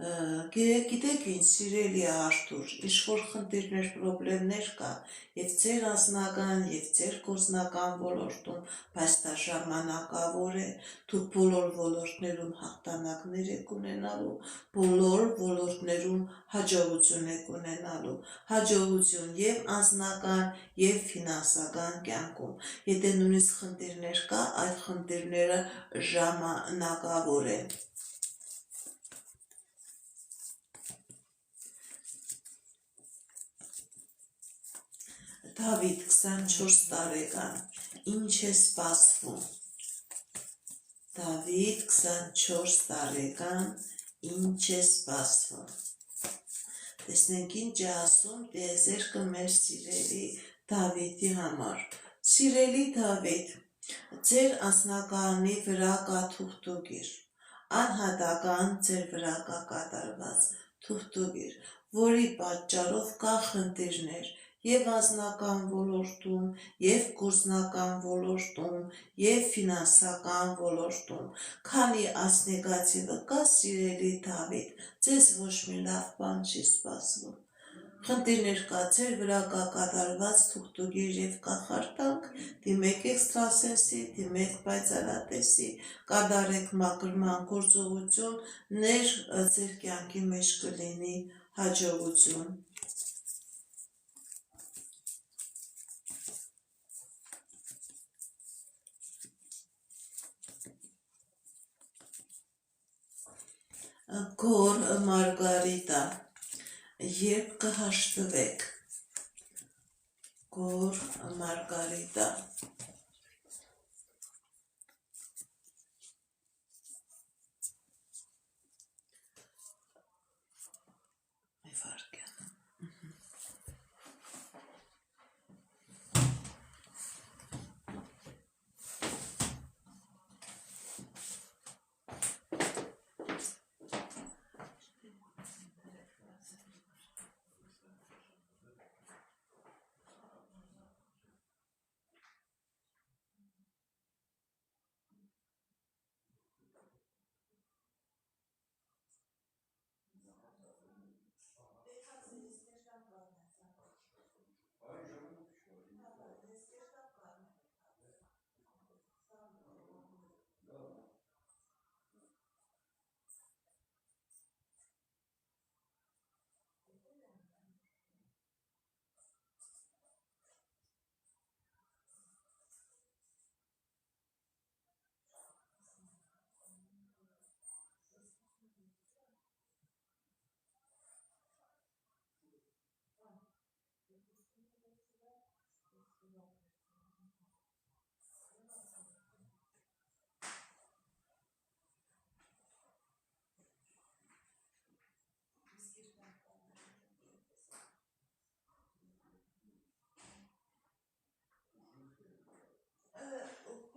Գիտեք ինչ, սիրելի Արթուր, ինչ-որ խնդիրներ, պրոբլեմներ կա և ձեր անձնական և ձեր գործնական ոլորտում, բայց դա ժամանակավոր է, դուք բոլոր ոլորտներում հաղթանակներ եք ունենալու, բոլոր ոլորտներում հաջողություն եք ունենալու, հաջողություն և անձնական և ֆինանսական կյանքում, եթե նույնիսկ խնդիրներ կա, այդ խնդիրները ժամանակավոր են։ Դավիթ 24 տարեկան, ինչ է սպասվում։ Դավիթ 24 տարեկան, ինչ է սպասվում։ Տեսնենք ինչ է ասում տիեզերքը մեր սիրելի Դավիթի համար։ Սիրելի Դավիթ, ձեր անձնականի վրա կա թուղթուկիր, անհատական ձեր վրա կա կատարված թուղթուկիր, որի պատճառով կա խնդիրներ և անձնական ոլորտում, և գործնական ոլորտում, և ֆինանսական ոլորտում, քանի այս նեգատիվը կա, սիրելի Դավիթ, ձեզ ոչ մի լավ բան չի սպասվում։ Խնդիրներ կա, ձեր վրա կա կատարված թուղթուկիր և կախարդանք, դիմեք էքստրասենսի, դիմեք պայծառատեսի, կատարեք մաքրման գործողություններ, ձեր կյանքի մեջ կլինի հաջողություն։ Գոր Մարգարիտա, երբ կհաշտվեք։ Գոր Մարգարիտա,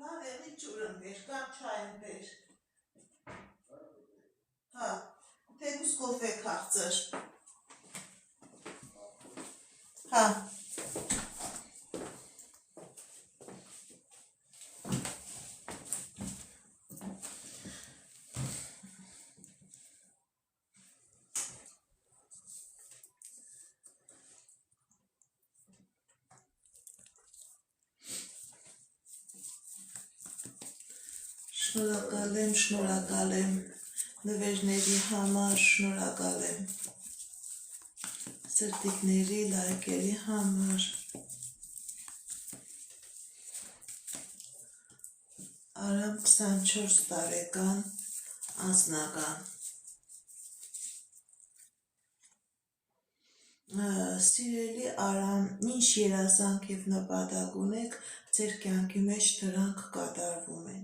բավերի ջուրն բեր, կամ չայն բեր, հա, թեկուս կոֆե քաղցր, հա, շնորհակալ եմ նվերների համար, շնորհակալ եմ սրտիկների, լայքերի համար, Արամ 24 տարեկան, անձնական, սիրելի Արամ, ինչ երազանք և նպատակ ունեք, ձեր կյանքի մեջ դրանք կատարվում են,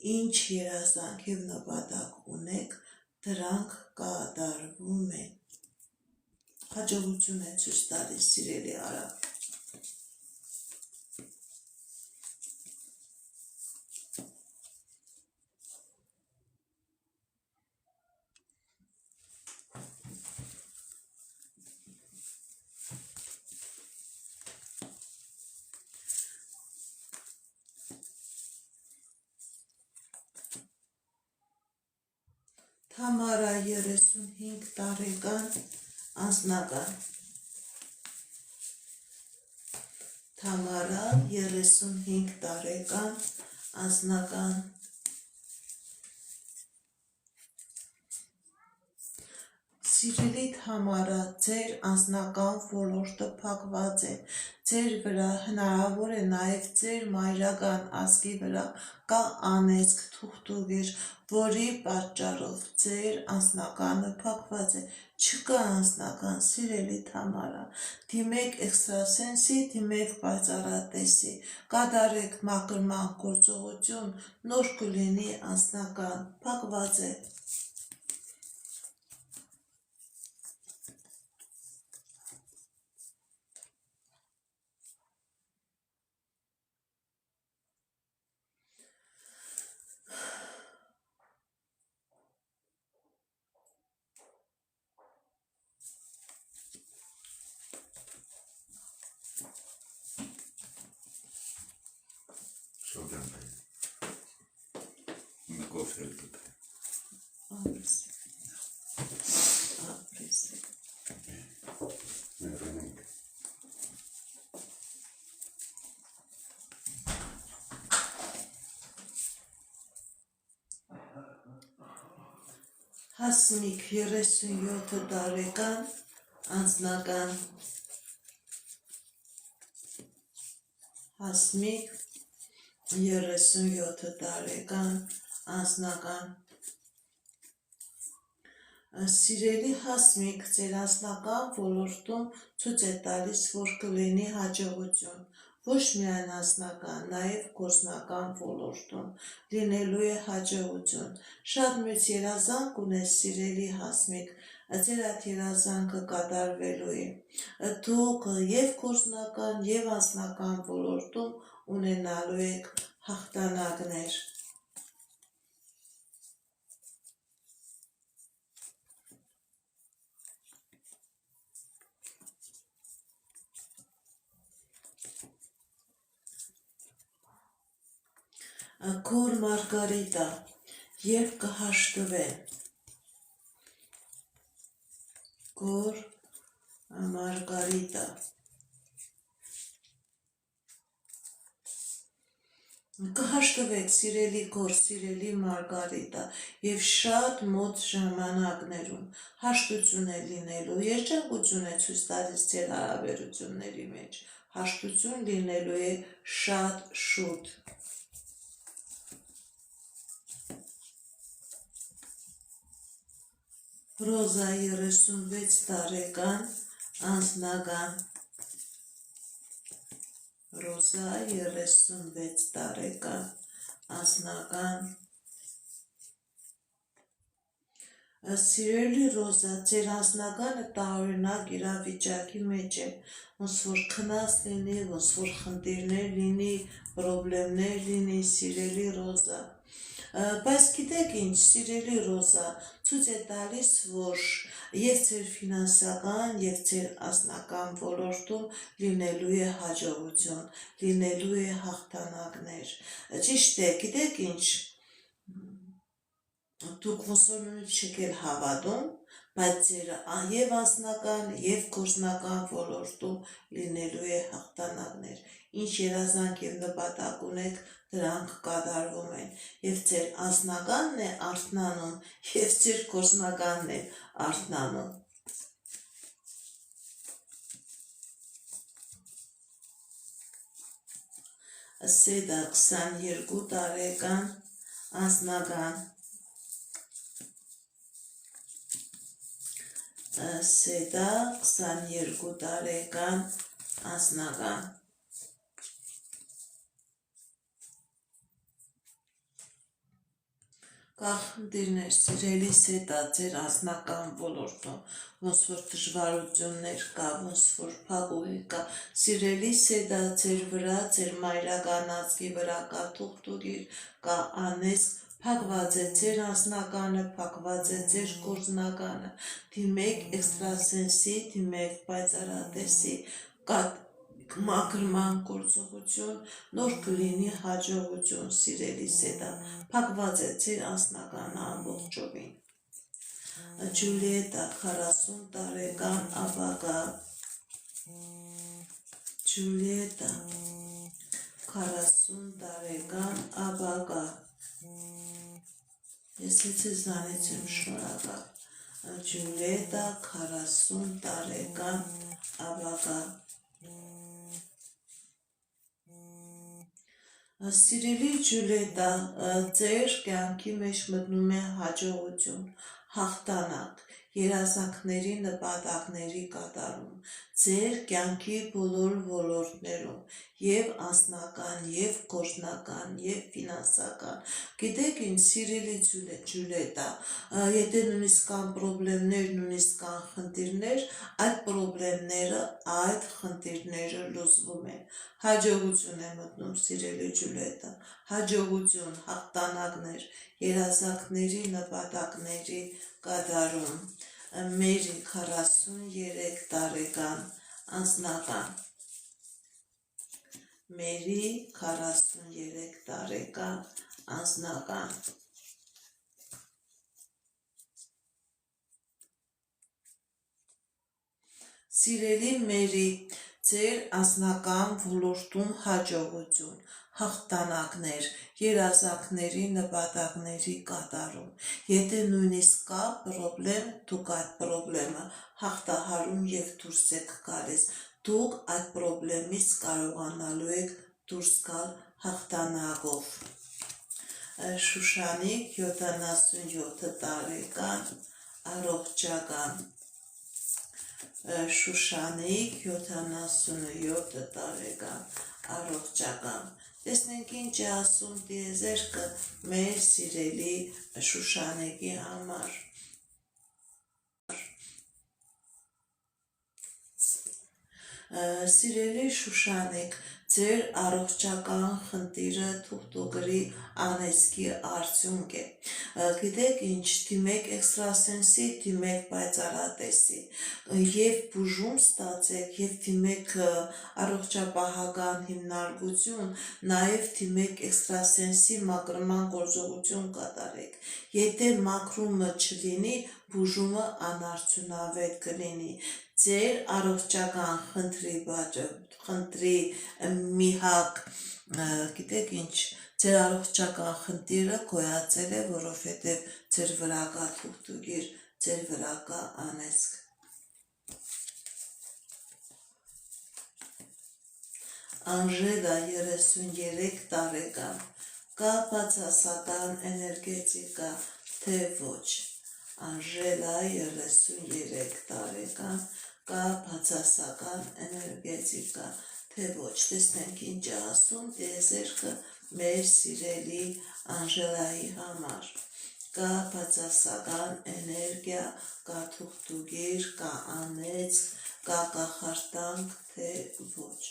ինչ երազանք և նպատակ ունեք, դրանք կատարվում են, հաջողություն է ցույց տալիս, սիրելի Արամ։ Թամարա 35 տարեկան անձնական Թամարա 35 տարեկան անձնական Սիրելի Թամարա, ձեր անձնական ոլորտը փակված է ձեր վրա, հնարավոր է նաև ձեր մայրական ազգի վրա կա անեծք, թուղթուղիր, որի պատճառով ձեր անձնականը փակված է, չկա անձնական, սիրելի Թամարա, դիմեք էքստրասենսի, դիմեք պայծառատեսի, կատարեք մաքրման գործողություն, նոր կլինի անձնական, փակված է։ Հասմիկ 37 տարեկան անձնական Հասմիկ 37 տարեկան անձնական Սիրելի Հասմիկ, ձեր անձնական ոլորտում ցույց է տալիս, որ կլինի հաջողություն, ոչ միայն անձնական, նաև գործնական ոլորտում լինելու է հաջողություն։ Շատ մեծ երազանք ունես, սիրելի Հասմիկ, ձեր այդ երազանքը կատարվելու է։ Դուք և գործնական, և անձնական ոլորտում ունենալու եք հաղթանակներ։ Գոր Մարգարիտա և կհաշտվեն Գոր Մարգարիտա Կհաշտվեք, սիրելի Գոր, սիրելի Մարգարիտա, և շատ մոտ ժամանակներում հաշտություն է լինելու, երջանկություն է ցույց տալիս ձեր հարաբերությունների մեջ, հաշտություն լինելու է շատ շուտ։ Ռոզա 36 տարեկան անձնական Ռոզա 36 տարեկան անձնական Սիրելի Ռոզա, ձեր անձնականը տարօրինակ իրավիճակի մեջ է, ոնց որ քնած լինի, ոնց որ խնդիրներ լինի, պրոբլեմներ լինի, սիրելի Ռոզա։ Բայց գիտեք ինչ, սիրելի Ռոզա, ցույց է տալիս, որ և ձեր ֆինանսական, և ձեր անձնական ոլորտում լինելու է հաջողություն, լինելու է հաղթանակներ։ Ճիշտ է, գիտեք ինչ, դուք ոնց որ չեք էլ հավատում, բայց ձեր և անձնական, և գործնական ոլորտում լինելու է հաղթանակներ։ Ինչ երազանք և նպատակ ունեք, դրանք կատարվում են, և ձեր անձնականն է արթնանում, և ձեր գործնականն է արթնանում։ Սեդա 22 տարեկան անձնական Սեդա 22 տարեկան անձնական Կա խնդիրներ, սիրելի Սեդա, ձեր անձնական ոլորտում, ոնց որ դժվարություններ կա, ոնց որ փակուղի կա, սիրելի Սեդա, ձեր վրա, ձեր մայրական ազգի վրա կա թուղթուղիր, կա անեծք, փակված է ձեր անձնականը, փակված է ձեր գործնականը, դիմեք էքստրասենսի, դիմեք պայծառատեսի, մաքրման գործողություն, նոր կլինի հաջողություն, սիրելի Սեդա, փակված է ձեր անձնականը ամբողջովին։ Ջուլիետա 40 տարեկան ապագա Ջուլիետա 40 տարեկան ապագա Ես ձեզ զանեց եմ շնորհակալ Ջուլիետա 40 տարեկան ապագա Սիրելի Ջուլիետա, ձեր կյանքի մեջ մտնում է հաջողություն, հաղթանակ, երազանքների նպատակների կատարում, ձեր կյանքի բոլոր ոլորտներում, և անձնական, և գործնական, և ֆինանսական։ Գիտեք ինչ, սիրելի Ջուլիետա, եթե նույնիսկ կան պրոբլեմներ, նույնիսկ կան խնդիրներ, այդ պրոբլեմները, այդ խնդիրները լուծվում են։ Հաջողություն է մտնում, սիրելի Ջուլիետա, հաջողություն, հաղթանակներ, երազանքների նպատակների կատարում, Մերի 43 տարեկան անձնական, Մերի 43 տարեկան անձնական, Սիրելի Մերի, ձեր անձնական ոլորտում հաջողություն, հաղթանակներ, երազանքների նպատակների կատարում։ Եթե նույնիսկ կա պրոբլեմ, դուք այդ պրոբլեմը հաղթահարում և դուրս եք գալիս։ Դուք այդ պրոբլեմից կարողանալու եք դուրս գալ հաղթանակով։ Շուշանիկ 77 տարեկան առողջական Շուշանիկ 77 տարեկան առողջական Տեսնենք ինչ է ասում տիեզերքը մեր սիրելի Շուշանիկի համար Սիրելի Շուշանիկ, ձեր առողջական խնդիրը թուղթուկրի անեծքի արդյունք է։ Գիտեք ինչ, դիմեք էքստրասենսի, դիմեք պայծառատեսի և բուժում ստացեք և դիմեք առողջապահական հիմնարկություն, նաև դիմեք էքստրասենսի մաքրման գործողություն կատարեք։ Եթե մաքրումը չլինի, բուժումը անարդյունավետ կլինի։ Ձեր առողջական խնդրի մի հատ, գիտեք ինչ, ձեր առողջական խնդիրը գոյացել է, որովհետև ձեր վրա կա թուղթուկիր, ձեր վրա կա անեծք։ Անժելա 33 տարեկան, կա բացասական էներգետիկա, թե ոչ։ Անժելա 33 տարեկան, կա բացասական էներգետիկա, թե ոչ։ Տեսնենք ինչ է ասում տիեզերքը մեր սիրելի Անժելայի համար։ Կա բացասական էներգիա, կա թուղթուկիր, կա անեծք, կա կախարդանք, թե ոչ։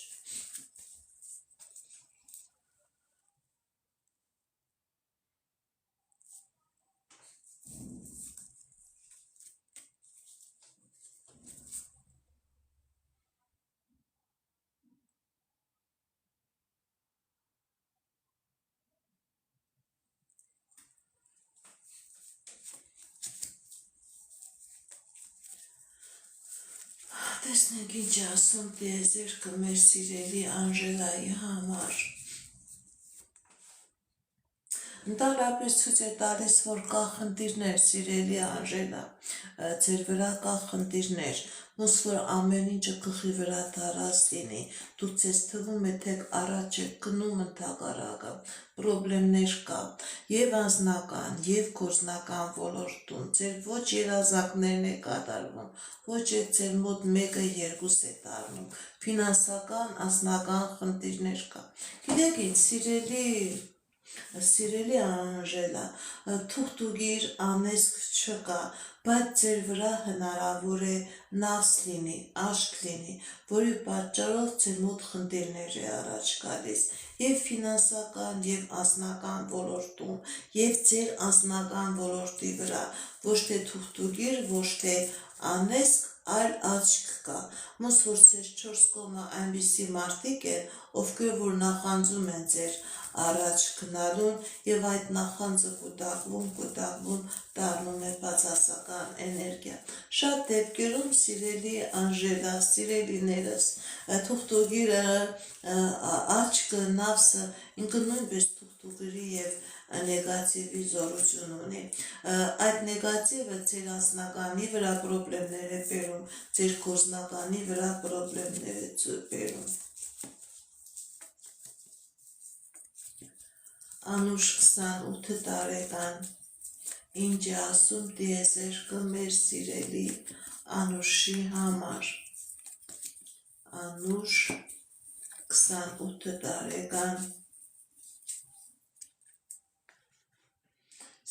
Տեսնենք ինչ է ասում տիեզերքը մեր սիրելի Անժելայի համար։ Ընդհանրապես ցույց է տալիս, որ կա խնդիրներ, սիրելի Անժելա, ձեր վրա կա խնդիրներ, ոնց որ ամեն ինչը գլխի վրա դարած լինի, դուք ձեզ թվում է, թե առաջ եք գնում ընդհակառակը, պրոբլեմներ կա, և անձնական, և գործնական ոլորտում, ձեր ոչ երազանքներն է կատարվում, ոչ էլ ձեր մոտ մեկը երկուս է դառնում, ֆինանսական, անձնական խնդիրներ կա։ Գիտեք ինչ, Սիրելի Անժելա, թուղթուկիր անեծք չկա, բայց ձեր վրա հնարավոր է նավս լինի, աշկ լինի, որի պատճառով ձեր մոտ խնդիրներ է առաջ գալիս և ֆինանսական, և անձնական ոլորտում, և ձեր անձնական ոլորտի վրա, ոչ թե թուղթուկիր, ոչ թե անեծք, այլ աչք կա։ Ոնց որ ձեր 4 կողմը այնպիսի մարդիկ են, ովքեր որ նախանձում են ձեր առաջ գնալուն եւ այդ նախանձը կուտակվում դառնում է բացասական էներգիա։ Շատ դեպքերում սիրելի Անժելա, սիրելիներս, թուղթուղիրը, աչքը, նավսը ինքը նույնպես թուղթուղիրի եւ նեգատիվի զորություն ունի։ Այդ նեգատիվը ձեր անձնականի վրա պրոբլեմներ է բերում, ձեր գործնականի վրա պրոբլեմներ է բերում։ Անուշ 28 տարեկան, ինչ է ասում տիեզերքը մեր սիրելի Անուշի համար։ Անուշ 28 տարեկան,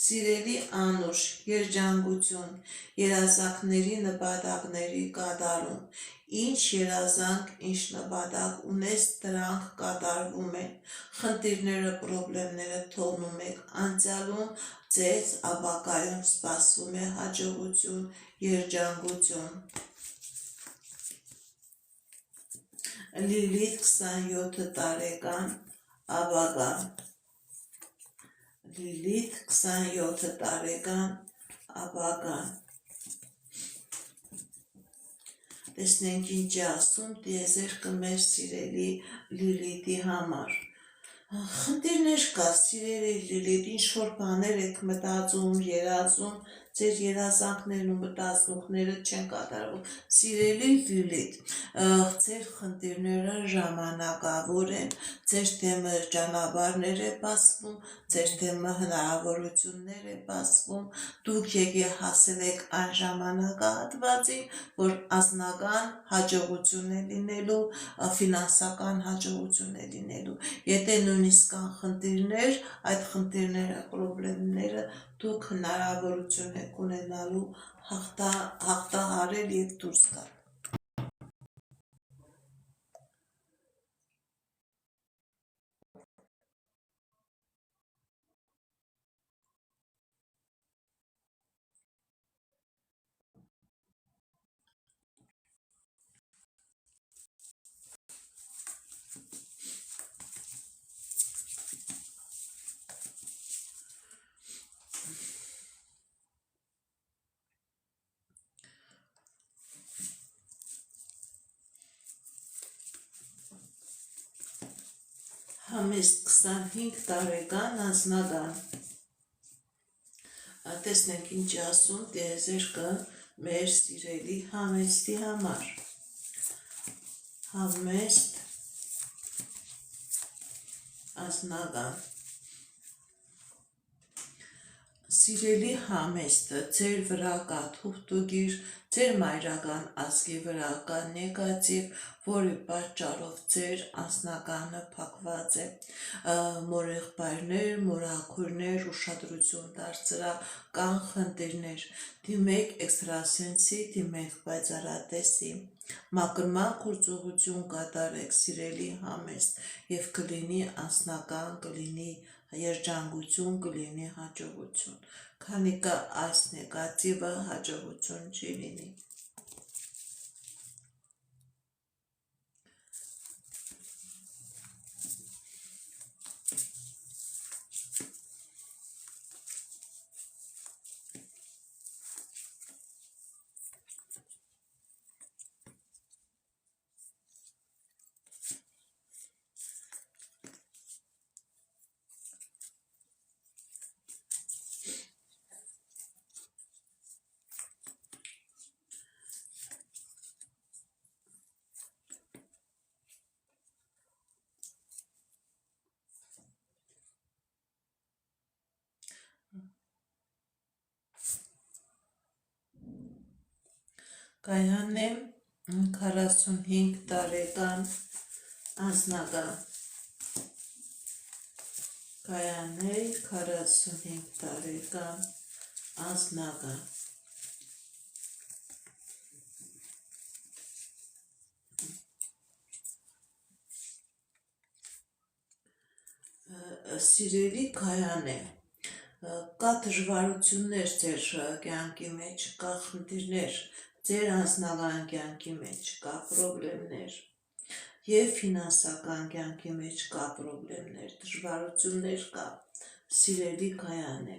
սիրելի Անուշ, երջանկություն, երազանքների նպատակների կատարում, ինչ երազանք, ինչ նպատակ ունես, դրանք կատարվում են, խնդիրները, պրոբլեմները թողնում եք անցյալում, ձեզ ապագայում սպասվում է հաջողություն, երջանկություն։ Լիլիթ 27 տարեկան, ապագա։ Լիլիթ 27 տարեկան, ապագա։ Տեսնենք ինչ է ասում տիեզերքը մեր սիրելի Լիլիթի համար։ Խնդիրներ կա, սիրելի Լիլիթ, ինչ-որ բաներ եք մտածում, երազում, ձեր երազանքներն ու մտածմունքները չեն կատարվում։ Սիրելի Լիլիթ, ձեր խնդիրները ժամանակավոր են, ձեր դեմը ճանապարհներ է բացվում, ձեր դեմը հնարավորություններ է բացվում, դուք հասել եք այն ժամանակահատվածին, որ անձնական հաջողություն է լինելու, ֆինանսական հաջողություն է լինելու։ Եթե նույնիսկ կան խնդիրներ, այդ խնդիրները, պրոբլեմները դուք հնարավորություն եք ունենալու հաղթահարել եւ դուրս գալ։ Համեստ 25 տարեկան, անձնական։ Տեսնենք ինչ է ասում տիեզերքը մեր սիրելի Համեստի համար։ Համեստ, անձնական։ Սիրելի Համեստը, ձեր վրա կա թուղթուղիր, ձեր մայրական ազգի վրա կա նեգատիվ, որի պատճառով ձեր անձնականը փակված է, մորեղբայրներ, մորաքույրներ, ուշադրություն դարձրալ, կան խնդիրներ, դիմեք էքստրասենսի, դիմեք պայծառատեսի, մաքրման գործողություն կատարեք, սիրելի Համեստ, եւ կլինի անձնական, կլինի երջանկություն, կլինի հաջողություն, քանի կա այս նեգատիվը հաջողություն չի լինի։ Կայանե 45 տարեկան, անձնական։ Կայանե 45 տարեկան, անձնական։ Սիրելի Կայանե, կա դժվարություններ ձեր կյանքի մեջ, կա խնդիրներ, ձեր անձնական կյանքի մեջ կա պրոբլեմներ եւ ֆինանսական կյանքի մեջ կա պրոբլեմներ, դժվարություններ կա, սիրելի Գայանե,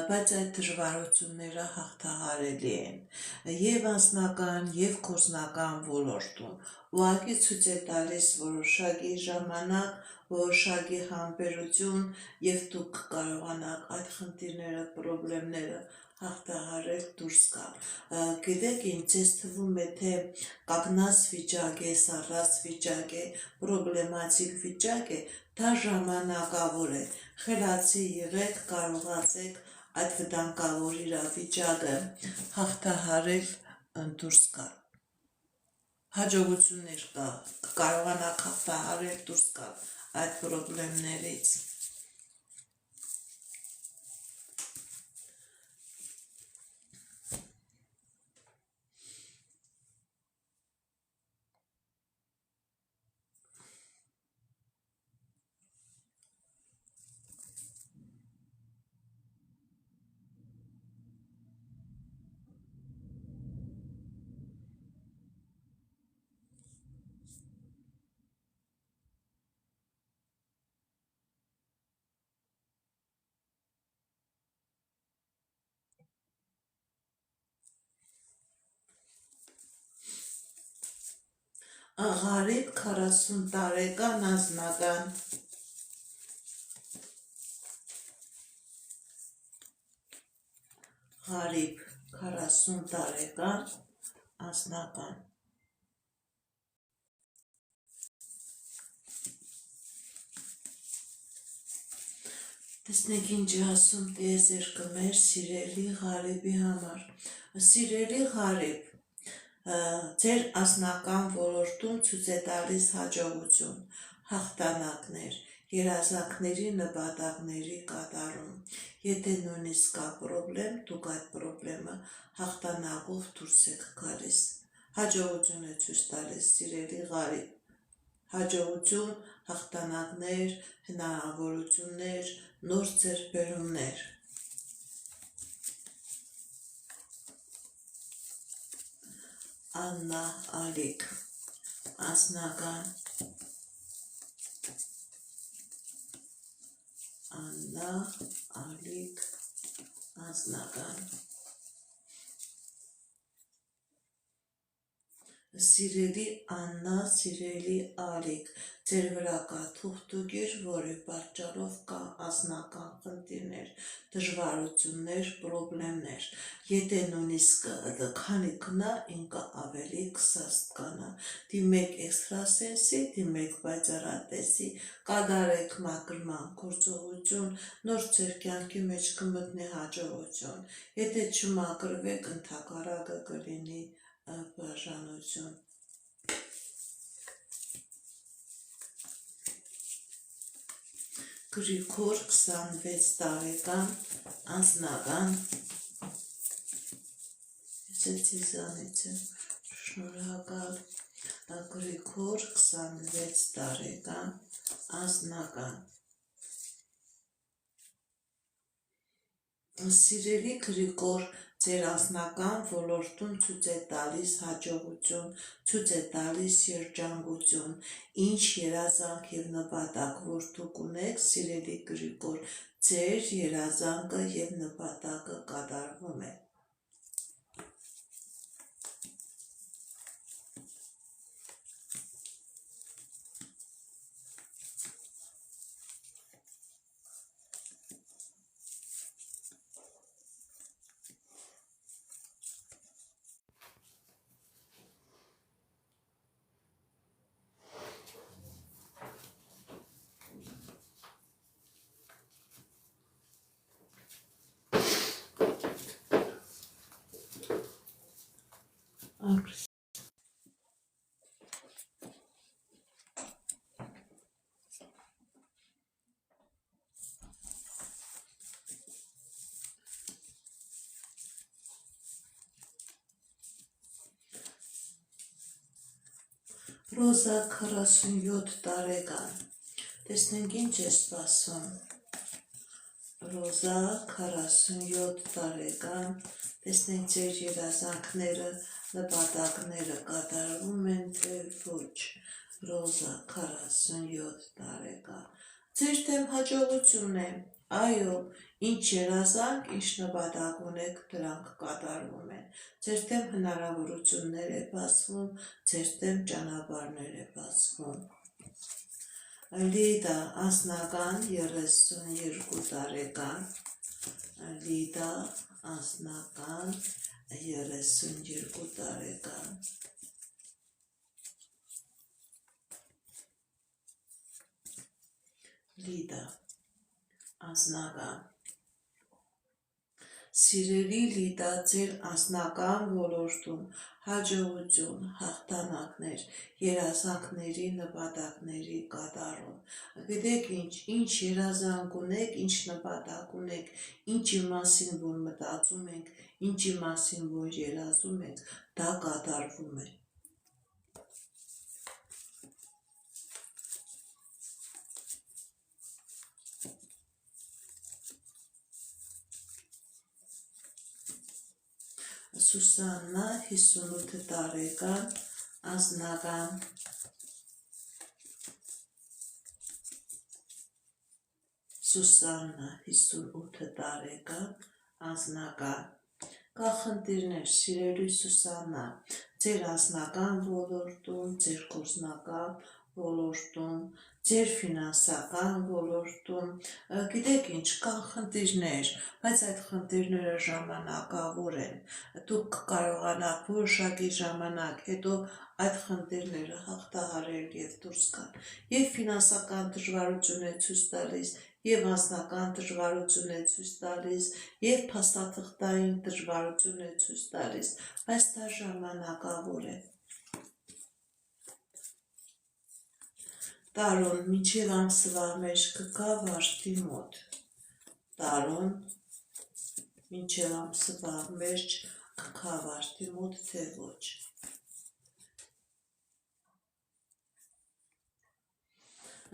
բայց այդ դժվարությունները հաղթահարելի են եւ անձնական եւ գործնական ոլորտում։ Ուղղակի ցույց է տալիս որոշակի ժամանակ, որոշակի համբերություն եւ դուք կարողանաք այդ խնդիրները, պրոբլեմները հաղթահարել, դուրս գալ։ Գիտեք, ինձ թվում է, թե կանգնած վիճակ է, սառած վիճակ է, պրոբլեմատիկ վիճակ է, դա ժամանակավոր է։ Խելացի եղեք, կարողացեք այդ վտանգավոր իրավիճակը հաղթահարել, դուրս գալ։ Հաջողություններ կա, կարողանաք հաղթահարել, դուրս գալ այդ պրոբլեմներից։ Ղարիբ 40 տարեկան անձնական Ղարիբ 40 տարեկան անձնական Տեսնեք ինչ է ասում տիեզերքը մեր սիրելի Ղարիբի համար։ Սիրելի Ղարիբ, ձեր անձնական ոլորտում ցույց է տալիս հաջողություն, հաղթանակներ, երազանքների նպատակների կատարում։ Եթե նույնիսկ կա պրոբլեմ, դուք այդ պրոբլեմը հաղթանակով դուրս եք գալիս։ Հաջողություն է ցույց տալիս, սիրելի Ղարիբ։ Հաջողություն, հաղթանակներ, հնարավորություններ, նոր ձեռքբերումներ։ Աննա Ալիկ, անձնական Աննա Ալիկ, անձնական Սիրելի Աննա, սիրելի Ալիկ, ձեր վրա կա թուղթուկիր, որի պատճառով կա անձնական խնդիրներ, դժվարություններ, պրոբլեմներ։ Եթե նույնիսկ քանի կնա, ինքը ավելի կսաստ կանա։ Դիմեք էքստրասենսի, դիմեք պայծառատեսի, կատարեք մաքրման գործողություն, նոր ձեր կյանքի մեջ կմտնի հաջողություն։ Եթե չմաքրվեք, ընդհակառակը կլինի բաժանություն։ Գրիգոր 26 տարեկան անձնական Սեցիզանից եմ, շնորհակալ Գրիգոր 26 տարեկան անձնական Սիրելի Գրիգոր, ձեր անձնական ոլորտում ցույց է տալիս հաջողություն, ցույց է տալիս երջանկություն, ինչ երազանք եւ նպատակ, որ դուք ունեք, սիրելի Գրիգոր, ձեր երազանքը եւ նպատակը կատարվում է։ Ռոզա 47 տարեկան, տեսնենք ինչ է սպասում։ Ռոզա 47 տարեկան Տեսնենք ձեր երազանքները, նպատակները կատարվում են թե ոչ։ Ռոզա 47 տարեկան։ Ձեր թեմ հաջողություն է։ Այո, ինչ երազանք, ինչ նպատակ ունեք, դրանք կատարվում են։ Ձեր թեմ հնարավորություններ է բացվում, ձեր թեմ ճանապարհներ է բացվում։ Լիդա անձնական 32 տարեկան։ Լիդա անձնական 32 տարեկան։ Լիդա անձնական։ Սիրելի Լիդա, ձեր անձնական ոլորտում հաջողություն, հաղթանակներ, երազանքների, նպատակների կատարում։ Գիտեք ինչ երազանք ունեք, ինչ նպատակ ունեք, ինչի մասին որ մտածում ենք, ինչի մասին որ երազում ենք, դա կատարվում է։ Սուսաննա 58 տարեկան, անձնական։ Սուսաննա 58 տարեկան, անձնական։ Կա խնդիրներ, սիրելի Սուսաննա, ձեր անձնական ոլորտում, ձեր գործնական ոլորտում, ձեր ֆինանսական ոլորտում, գիտեք ինչ, կան խնդիրներ, բայց այդ խնդիրները ժամանակավոր են։ Դուք կկարողանաք որոշակի ժամանակ հետո այդ խնդիրները հաղթահարել եւ դուրս գալ։ Եվ ֆինանսական դժվարություն է ցույց տալիս, եւ անձնական դժվարություն է ցույց տալիս, եւ փաստաթղթային դժվարություն է ցույց տալիս, բայց դա ժամանակավոր է։ Տարոն մինչև ամսվա մեջ կգա վարդի մոտ։ Տարոն մինչև ամսվա մեջ կգա վարդի մոտ, թե ոչ։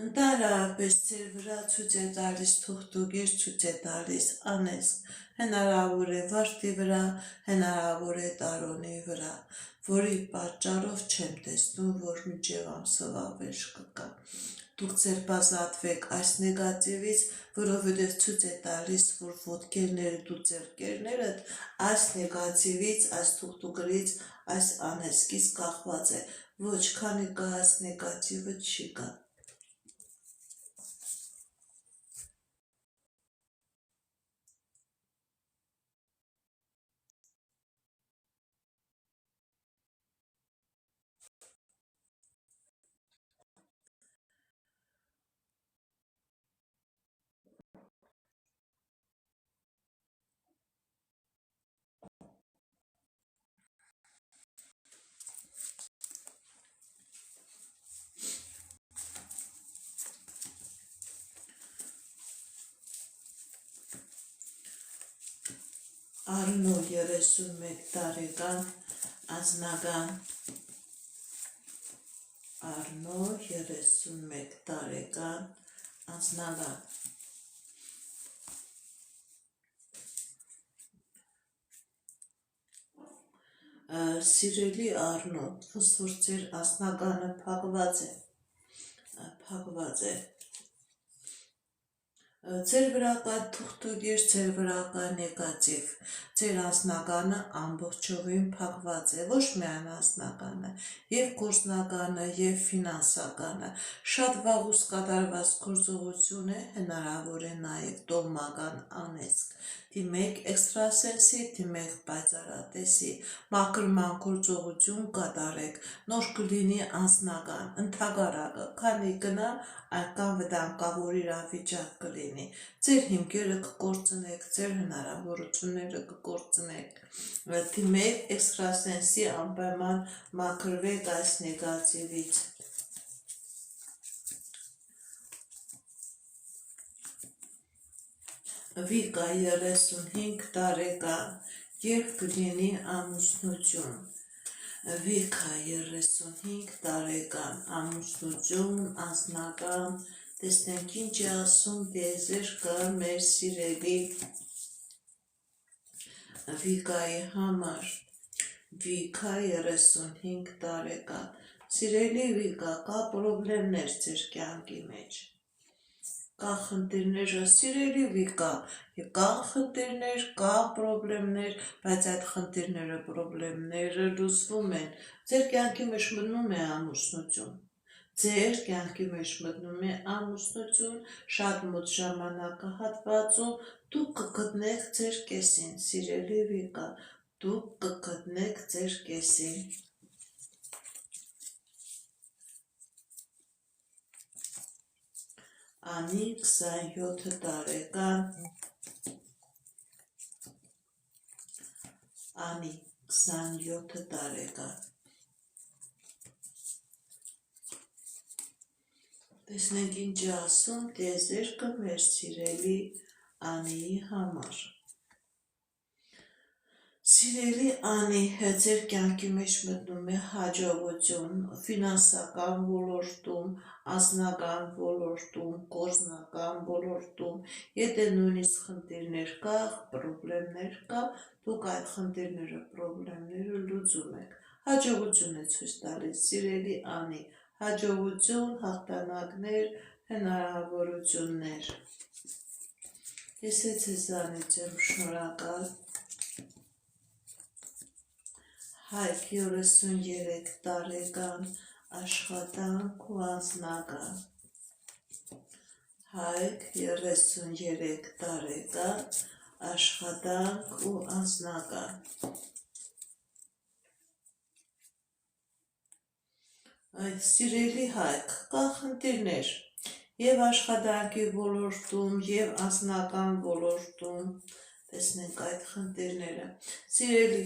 Ընդհանրապես ձեր վրա ցույց է տալիս թուղթուկեր, ցույց է տալիս անեսք, հնարավոր է վարդի վրա, հնարավոր է տարոնի վրա, որի պատճառով չեմ տեսնում, որ մինչև ամսվա վերջ կգա։ Դուք ձերբազատվեք այս նեգատիվից, որովհետև ցույց է տալիս, որ ոտքերները դու ձեռքերներդ այս նեգատիվից, այս թուղթուկրից, այս անեսքից կախված է։ Ոչ, քանի կա այս նեգատիվը չի գա։ Արնո 31 տարեկան, անձնական։ Արնո 31 տարեկան, անձնական։ Սիրելի Արնո, ոնց որ ձեր անձնականը փակված է։ Ձեր վրա կա թուղթուկեր, ձեր վրա կա նեգատիվ, ձեր անձնականը ամբողջովին փակված է, ոչ միայն անձնականը, եւ գործնականը, եւ ֆինանսականը, շատ վաղուց կատարված գործողություն է, հնարավոր է նաեւ տոհմական անեծք, դիմեք էքստրասենսի, դիմեք պայծառատեսի, մաքրման գործողություն կատարեք, նոր կլինի անձնական, ընդհակառակը, քանի գնա, այնքան վտանգավոր իրավիճակ կլինի, ձեր հիմքերը կկործնեք, ձեր հնարավորությունները կկործնեք, դիմեք էքստրասենսի, անպայման մաքրվեք այս նեգատիվից։ Վիկա 35 տարեկան, երբ կլինի ամուսնություն։ Վիկա 35 տարեկան, ամուսնություն, անձնական, տեսնենք ինչ է ասում դեզեր կա մեր սիրելի Վիկայի համար Վիկա 35 տարեկան Սիրելի Վիկա, կա պրոբլեմներ ձեր կյանքի մեջ կա խնդիրներ, սիրելի Վիկա, կա խնդիրներ, կա պրոբլեմներ, բայց այդ խնդիրները, պրոբլեմները լուծվում են։ Ձեր կյանքի մեջ մտնում է ամուսնություն։ Ձեր կյանքի մեջ մտնում է ամուսնություն, շատ մոտ ժամանակահատվածում դուք կգտնեք ձեր կեսին, սիրելի Վիկա, դուք կգտնեք ձեր կեսին։ Անի 27 տարեկան Անի 27 տարեկան Տեսնենք ինչ է ասում տիեզերքը մեր սիրելի Անիի համար։ Սիրելի Անի, ձեր կյանքի մեջ մտնում է հաջողություն ֆինանսական ոլորտում, անձնական ոլորտում, գործնական ոլորտում, եթե նույնիսկ խնդիրներ կա, պրոբլեմներ կա, դուք այդ խնդիրները, պրոբլեմները լուծում եք։ Հաջողություն է ցույց տալիս, սիրելի Անի, հաջողություն, հաղթանակներ, հնարավորություններ։ Ես ձեզանից եմ շնորհակալ։ Հայք 33 տարեկան աշխատանք ու անձնական Հայք 33 տարեկան աշխատանք ու անձնական Այդ սիրելի Հայք, կա խնդիրներ և աշխատանքի ոլորտում, և անձնական ոլորտում, տեսնենք այդ խնդիրները։ Սիրելի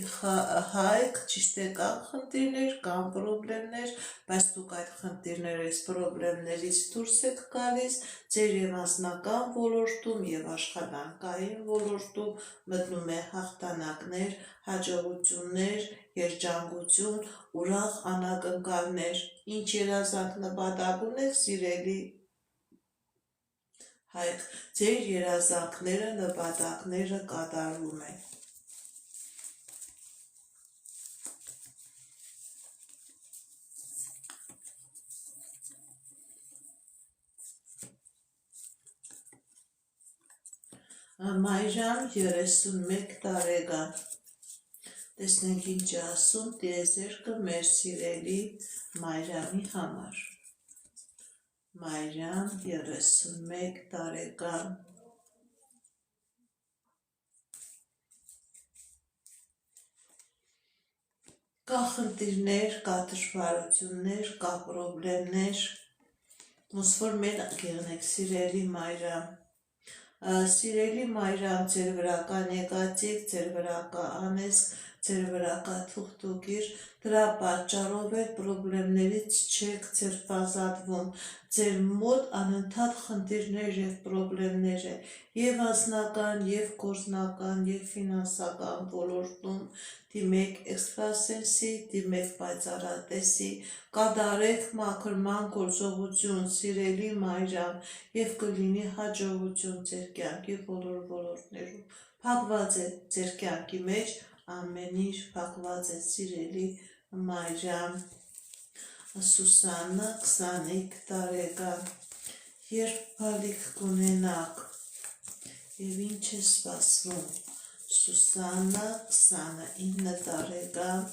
Հայք, ճիշտ է, կան խնդիրներ, կան պրոբլեմներ, բայց դուք այդ խնդիրներից, պրոբլեմներից դուրս եք գալիս, ձեր և անձնական ոլորտում, և աշխատանքային ոլորտում մտնում է հաղթանակներ, հաջողություններ, երջանկություն, ուրախ անակնկալներ, ինչ երազանք նպատակ ունեք, սիրելի Հայք, ձեր երազանքները, նպատակները կատարվում են։ Մայրամ 31 տարեկան Տեսնենք ինչ է ասում տիեզերքը մեր սիրելի Մայրամի համար։ Մայրամ 31 տարեկան Կա խնդիրներ, կա դժվարություններ, կա պրոբլեմներ, ոնց որ մենակ եղնեք, սիրելի Մայրամ։ Սիրելի Մայրամ, ձեր վրա կա նեգատիվ, ձեր վրա կա անեծք, ձեր վրա կա թուղթուկիր, դրա պատճառով է պրոբլեմներից չեք ազատվում, ձեր մոտ անընդհատ խնդիրներ և պրոբլեմներ է, և անձնական, և գործնական, և ֆինանսական ոլորտում, դիմեք էքստրասենսի, դիմեք պայծառատեսի, կատարեք մաքրման գործողություն, սիրելի Մայրամ, և կլինի հաջողություն ձեր կյանքի բոլոր ոլորտներում։ Փակված է ձեր կյանքի մեջ ամեն ինչ, փակված է սիրելի Մայրամ։ Սուսաննա 25 տարեկան Երբ բալիկ կունենաք և ինչ է սպասվում։ Սուսաննա 29 տարեկան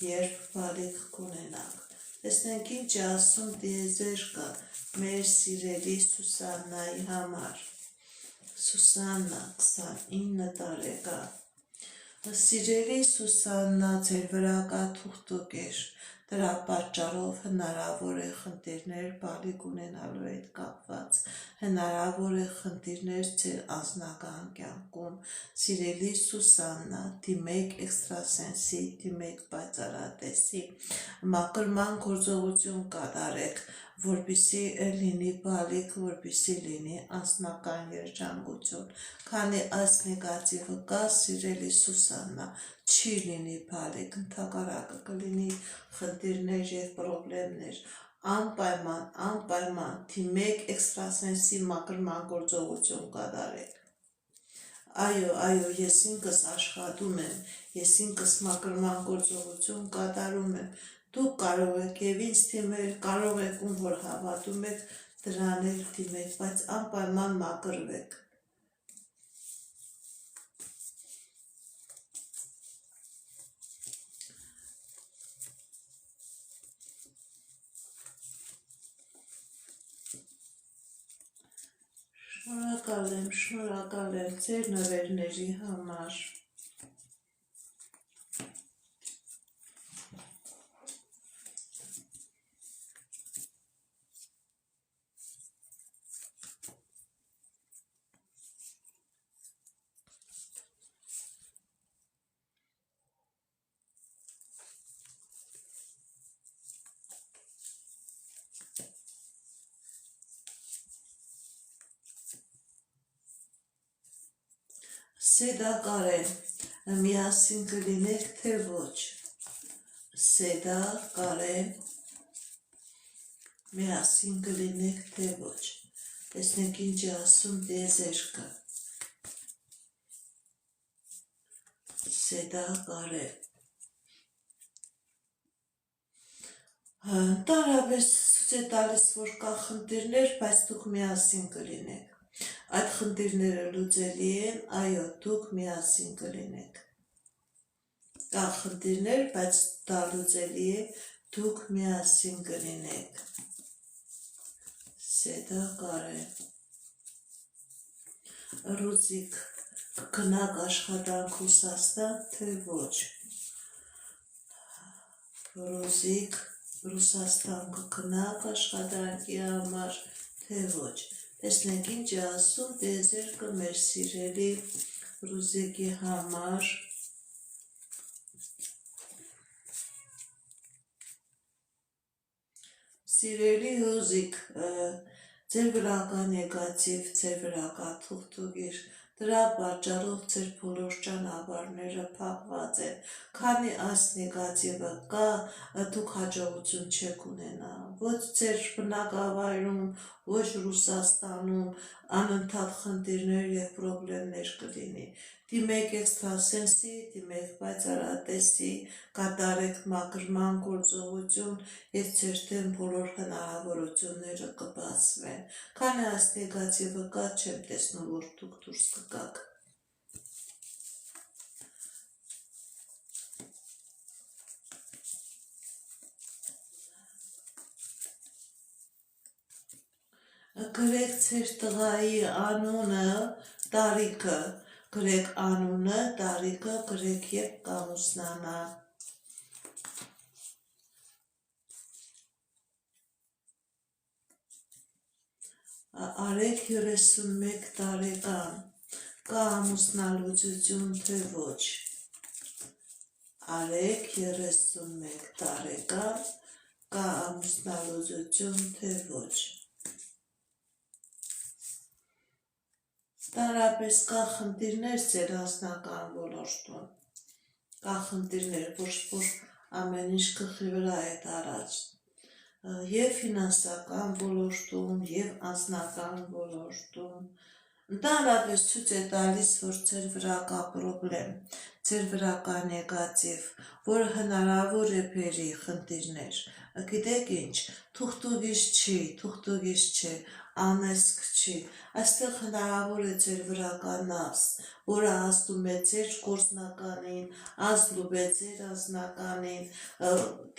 Երբ բալիկ կունենաք։ Տեսնենք ինչ է ասում տիեզերքը մեր սիրելի Սուսաննայի համար։ Սուսաննա 29 տարեկան Սիրելի Սուսաննա, ձեր վրա կա թուղթուկեր, դրա պատճառով հնարավոր է խնդիրներ բալիկ ունենալու հետ կապված, հնարավոր է խնդիրներ ձեր անձնական կյանքում։ Սիրելի Սուսաննա, դիմեք էքստրասենսի, դիմեք պայծառատեսի, մաքրման գործողություն կատարեք, որպեսզի լինի բալիկ, որպեսզի լինի անձնական երջանկություն, քանի այս նեգատիվը կա, սիրելի Սուսաննա, չի լինի բալիկ, ընդհակառակը կլինի խնդիրներ և պրոբլեմներ, անպայման դիմեք էքստրասենսի մաքրման գործողություն կատարեք։ Այո, ես ինքս աշխատում եմ, ես ինքս մաքրման գործողություն կատարում եմ, դուք կարող եք և ինձ թիմել, կարող եք ում որ հավատում եք դրան էլ թիմեք, բայց անպայման մաքրվեք։ Շնորհակալ եմ ձեր նվերների համար։ Սեդա Կարեն, միասին կլինեք թե ոչ։ Սեդա Կարեն, միասին կլինեք թե ոչ։ Տեսնենք ինչ է ասում տիեզերքը։ Սեդա Կարեն։ Տարապես ցույց է տալիս, որ կա խնդիրներ, բայց դուք միասին կլինեք։ Այդ խնդիրները լուծելի են, այո, դուք միասին կլինեք։ Կա խնդիրներ, բայց դա լուծելի է, դուք միասին կլինեք։ Սեդա Կարեն։ Ռուզիկ, կգնաք աշխատանք Ռուսաստան, թե ոչ։ Ռուզիկ, Ռուսաստան կգնաք աշխատանքի համար, թե ոչ։ Տեսնենք ինչ է ասում տիեզերքը մեր սիրելի Ռուզիկի համար։ Սիրելի Ռուզիկ, ձեր վրա կա նեգատիվ, ձեր վրա կա թուղթուղիր, դրա պատճառով ձեր բոլոր ճանապարհները փակված են, քանի այս նեգատիվը կա, դուք հաջողություն չեք ունենա, ոչ ձեր բնակավայրում, ոչ Ռուսաստանում, անընդհատ խնդիրներ և պրոբլեմներ կլինի։ Դիմեք էքստրասենսի, դիմեք պայծառատեսի, կատարեք մաքրման գործողություն և ձեր դեմ բոլոր հնարավորությունները կբացվեն։ Քանի այս նեգատիվը կա, չեմ տեսնում, որ դուք դուրս կգաք։ Գրեք ձեր տղայի անունը, տարիքը, գրեք անունը, տարիքը, գրեք երբ կամուսնանա։ Արեք 31 տարեկան, կա ամուսնալուծություն, թե ոչ։ Արեք 31 տարեկան, կա ամուսնալուծություն, թե ոչ։ Տարապես կա խնդիրներ ձեր անձնական ոլորտում, կա խնդիրներ, ոչ որ ամեն ինչ գլխի վրա է տարած, և ֆինանսական ոլորտում, և անձնական ոլորտում, ընդհանրապես ցույց է տալիս, որ ձեր վրա կա պրոբլեմ, ձեր վրա կա նեգատիվ, որը հնարավոր է բերի խնդիրներ, գիտեք ինչ, թուղթուղիչ չի, անեծք չի, այստեղ հնարավոր է ձեր վրա կա նավս, որը ազդում է ձեր գործնականին, ազդում է ձեր անձնականին,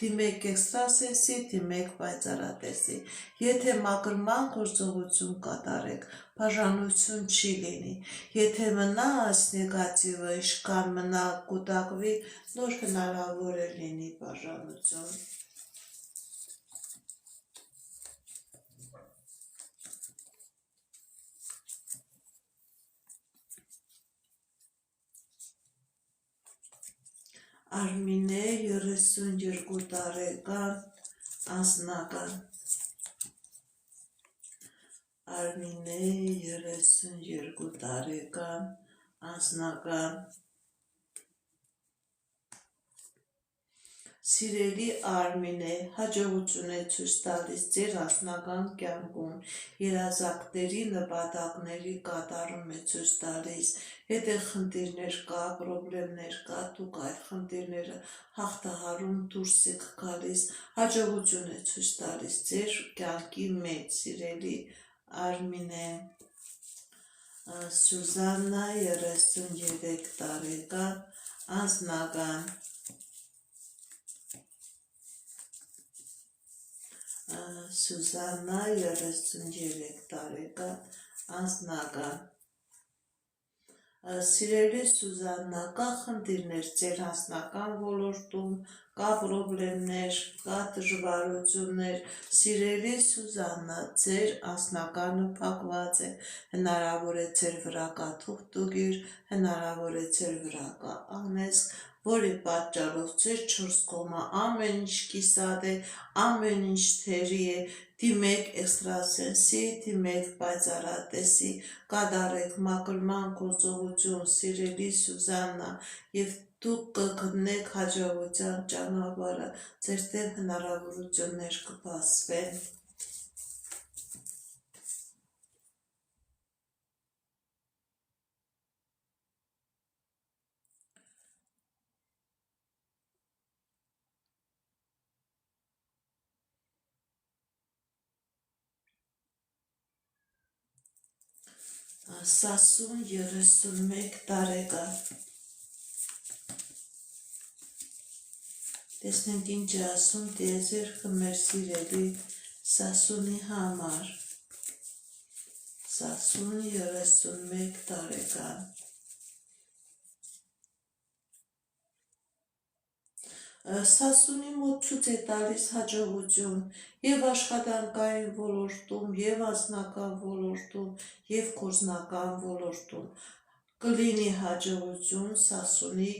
դիմեք էքստրասենսի, դիմեք պայծառատեսի։ Եթե մաքրման գործողություն կատարեք, բաժանություն չի լինի։ Եթե մնա այս նեգատիվը, իշքան մնա կուտակվի, նոր հնարավոր է լինի բաժանություն։ Արմինե 32 տարեկան, անձնական։ Արմինե 32 տարեկան, անձնական։ Սիրելի Արմինե, հաջողություն է ցույց տալիս ձեր անձնական կյանքում, երազանքների նպատակների կատարում է ցույց տալիս, եթե խնդիրներ կա, պրոբլեմներ կա, դուք այդ խնդիրները հաղթահարում դուրս եք գալիս, հաջողություն է ցույց տալիս ձեր կյանքի մեջ, սիրելի Արմինե։ Սյուզաննա 33 տարեկան, անձնական Սյուզաննա 33 տարեկան, անձնական Սիրելի Սյուզաննա, կա խնդիրներ ձեր անձնական ոլորտում, կա պրոբլեմներ, կա դժվարություններ, սիրելի Սյուզաննա, ձեր անձնականը փակված է, հնարավոր է ձեր վրա կա թուղթուգիր, հնարավոր է ձեր վրա կա անեծք, որի պատճառով ձեր 4 կողմը ամեն ինչ կիսատ է, ամեն ինչ թերի է, դիմեք էքստրասենսի, դիմեք պայծառատեսի, կատարեք մաքրման գործողություն, սիրելի Սյուզաննա, և դուք կգտնեք հաջողության ճանապարհը, ձեր դեմ հնարավորություններ կբացվեն։ Սասուն 31 տարեկան, տեսնենք ինչ է ասում տիեզերքը մեր սիրելի Սասունի համար, Սասուն 31 տարեկան, Սասունի մոտ ցույց է տալիս հաջողություն և աշխատանքային ոլորտում, և անձնական ոլորտում, և գործնական ոլորտում, կլինի հաջողություն Սասունի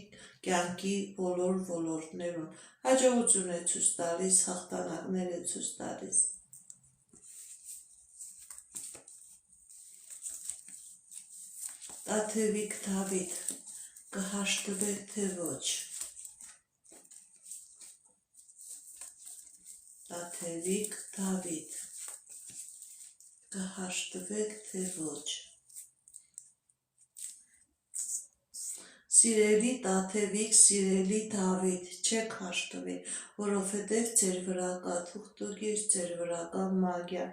կյանքի բոլոր ոլորտներում, հաջողություն է ցույց տալիս, հաղթանակներ է ցույց տալիս։ Տաթևիկ Դավիթ, կհաշտվեք թե ոչ։ Տաթևիկ Դավիթ, կհաշտվեք թե ոչ։ Սիրելի Տաթևիկ, սիրելի Դավիթ, չեք հաշտվի, որովհետև ձեր վրա կա թուղթուգիր, ձեր վրա կա մագիա,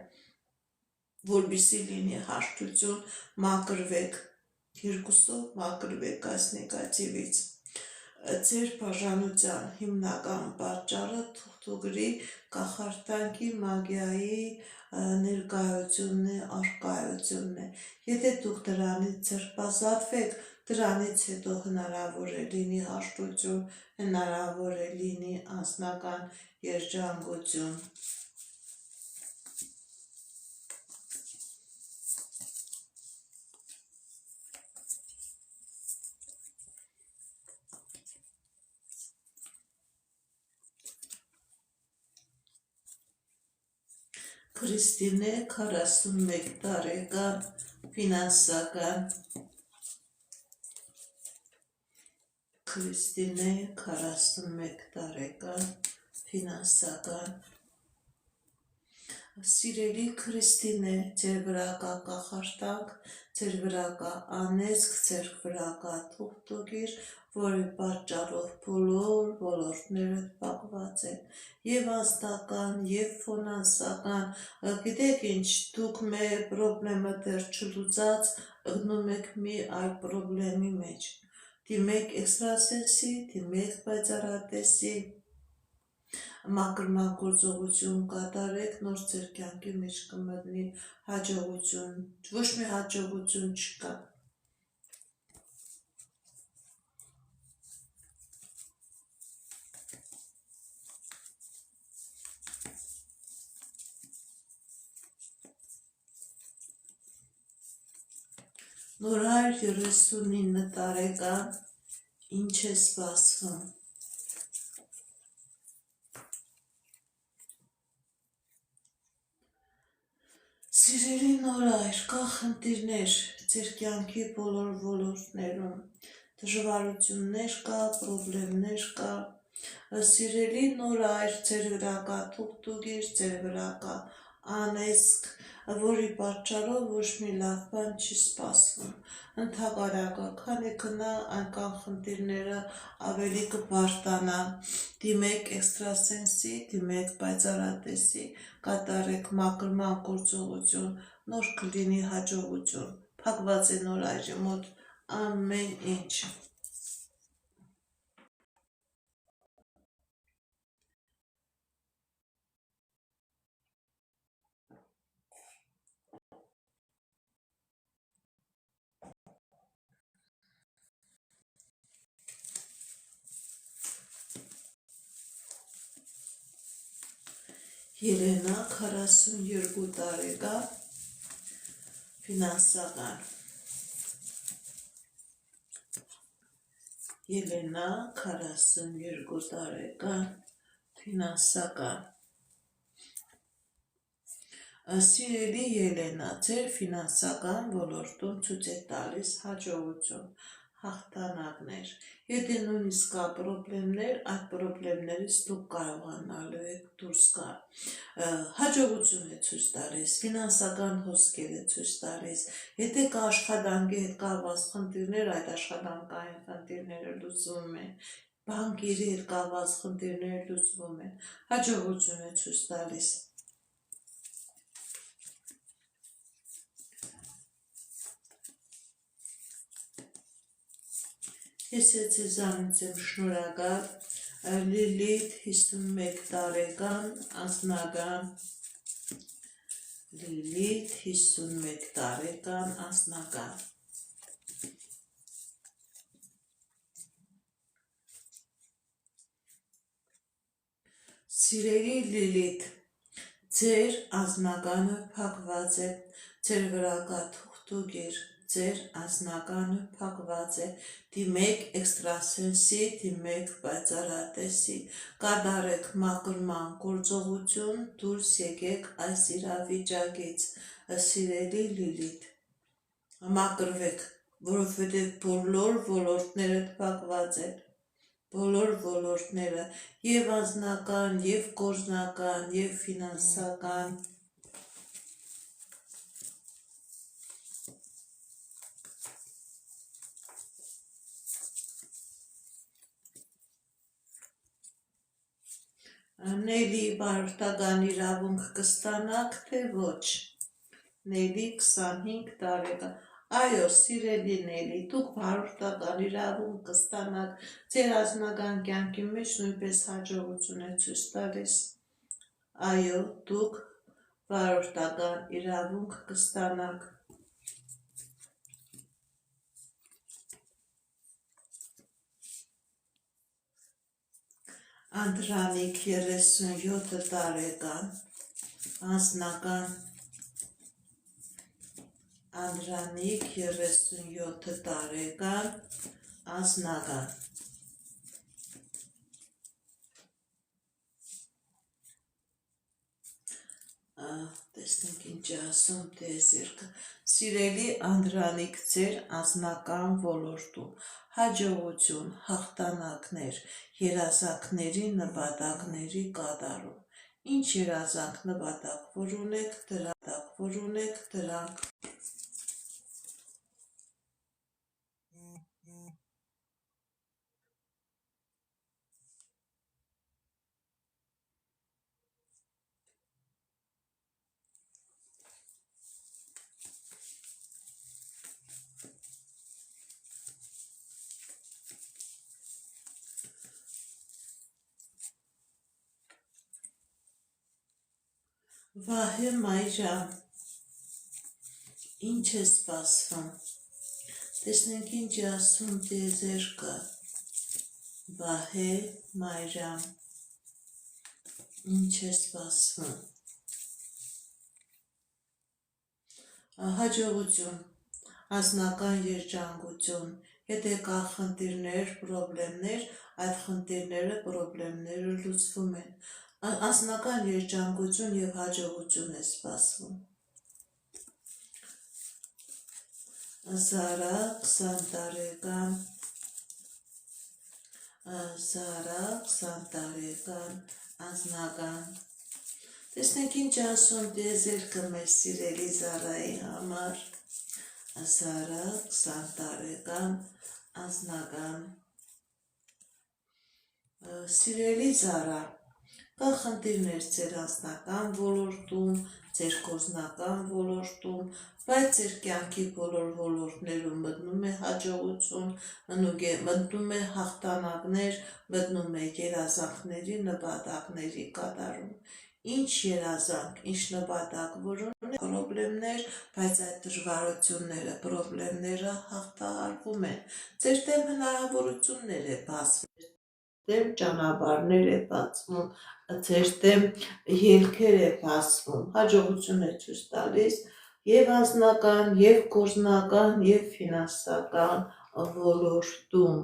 որպեսզի լինի հաշտություն, մաքրվեք, երկուսով մաքրվեք այս նեգատիվից։ Ձեր բաժանության հիմնական պատճառը թուղթուգրի, կախարդանքի, մագիայի ներկայությունն է, առկայությունն է։ Եթե դուք դրանից ձերբազատվեք, դրանից հետո հնարավոր է լինի հաշտություն, հնարավոր է լինի անձնական երջանկություն։ Քրիստինե 41 տարեկան, ֆինանսական Քրիստինե 41 տարեկան, ֆինանսական Սիրելի Քրիստինե, ձեր վրա կա կախարդանք, ձեր վրա կա անեծք, ձեր վրա կա թուղթուգիր, որի պատճառով բոլոր ոլորտները փակված են, և անձնական, և ֆինանսական, գիտեք ինչ, դուք մեր պրոբլեմը դեռ չլուծած, ընկնում եք մի այլ պրոբլեմի մեջ, դիմեք էքստրասենսի, դիմեք պայծառատեսի, մաքրման գործողություն կատարեք, նոր ձեր կյանքի մեջ կմտնի հաջողություն, ոչ մի հաջողություն չկա։ Նորայր 39 տարեկան, ինչ է սպասվում։ Սիրելի Նորայր, կա խնդիրներ ձեր կյանքի բոլոր ոլորտներում, դժվարություններ կա, պրոբլեմներ կա, Սիրելի նոր այր ձեր վրա կա, թուղթուգիր ձեր վրա կա, անեսք, որի պատճառով ոչ մի լավ բան չի սպասվում։ Ընդհակառակը, քանի գնա այնքան խնդիրները ավելի կբարտանան, դիմեք էքստրասենսի, դիմեք պայծառատեսի, կատարեք մաքրման գործողություն, նոր կլինի հաջողություն, փակված է նոր այրի մոտ ամեն ինչ։ Ելենա 42 տարեկան, ֆինանսական։ Ելենա 42 տարեկան, ֆինանսական։ Սիրելի Ելենա, ձեր ֆինանսական ոլորտում ցույց է տալիս հաջողություն, հաղթանակներ։ Եթե նույնիսկ կա պրոբլեմներ, այդ պրոբլեմներից դուք կարողանալու եք դուրս գալ։ Հաջողություն է ցույց տալիս, ֆինանսական հոսքեր է ցույց տալիս։ Եթե կա աշխատանքի հետ կապված խնդիրներ, այդ աշխատանքային խնդիրները լուծվում են։ Բանկերի հետ կապված խնդիրները լուծվում են։ Հաջողություն է ցույց տալիս։ Ես ձեզանից եմ շնորհակալ, Լիլիթ 51 տարեկան, անձնական, Լիլիթ 51 տարեկան, անձնական։ Սիրելի Լիլիթ, ձեր անձնականը փակված է, ձեր վրա կա թուղթուգիր, ձեր անձնականը փակված է, դիմեք էքստրասենսի, դիմեք պայծառատեսի, կատարեք մաքրման գործողություն, դուրս եկեք այս իրավիճակից, սիրելի Լիլիթ, մաքրվեք, որովհետև բոլոր ոլորտները փակված են, բոլոր ոլորտները, եւ անձնական, եւ գործնական, եւ ֆինանսական։ Նելի բարորդական իրավունք կստանաք, թե ոչ։ Նելի 25 տարեկան։ Այո, սիրելի Նելի, դուք բարորդական իրավունք կստանաք, ձեր անձնական կյանքի մեջ նույնպես հաջողություն է ցույց տալիս։ Այո, դուք բարորդական իրավունք կստանաք։ Անդրանիկ 37 տարեկան, անձնական, Անդրանիկ 37 տարեկան, անձնական։ Տեսնենք ինչ է ասում տիեզերքը։ Սիրելի Անդրանիկ, ձեր անձնական ոլորտում հաջողություն, հաղթանակներ, երազանքների նպատակների կատարում։ Ինչ երազանք նպատակ, որ ունեք դրանք։ Վահե Մայրան, ինչ է սպասվում։ Տեսնենք ինչ է ասում տիեզերքը։ Վահե Մայրան, ինչ է սպասվում։ Հաջողություն, անձնական երջանկություն, եթե կա խնդիրներ, պրոբլեմներ, այդ խնդիրները, պրոբլեմները լուծվում են։ Անձնական երջանկություն եւ հաջողություն է սպասվում։ Զարա 20 տարեկան, Զարա 20 տարեկան անձնական։ Տեսնենք ինչ ասում տիեզերքը մեր սիրելի Զարայի համար։ Զարա 20 տարեկան անձնական։ Սիրելի Զարա, կա խնդիրներ ձեր անձնական ոլորտում, ձեր գործնական ոլորտում, բայց ձեր կյանքի բոլոր ոլորտներում մտնում է հաջողություն, մտնում է հաղթանակներ, մտնում է երազանքների, նպատակների կատարում։ Ինչ երազանք, ինչ նպատակ, որոնք պրոբլեմներ, բայց այդ դժվարությունները, պրոբլեմները հաղթահարվում են։ Ձեր դեմ հնարավորություններ է բացվում, դեմ ճանապարհներ է բացվում, ձեր դեմ ելքեր է բացվում, հաջողություն է ցույց տալիս եւ անձնական, եւ գործնական, եւ ֆինանսական ոլորտում։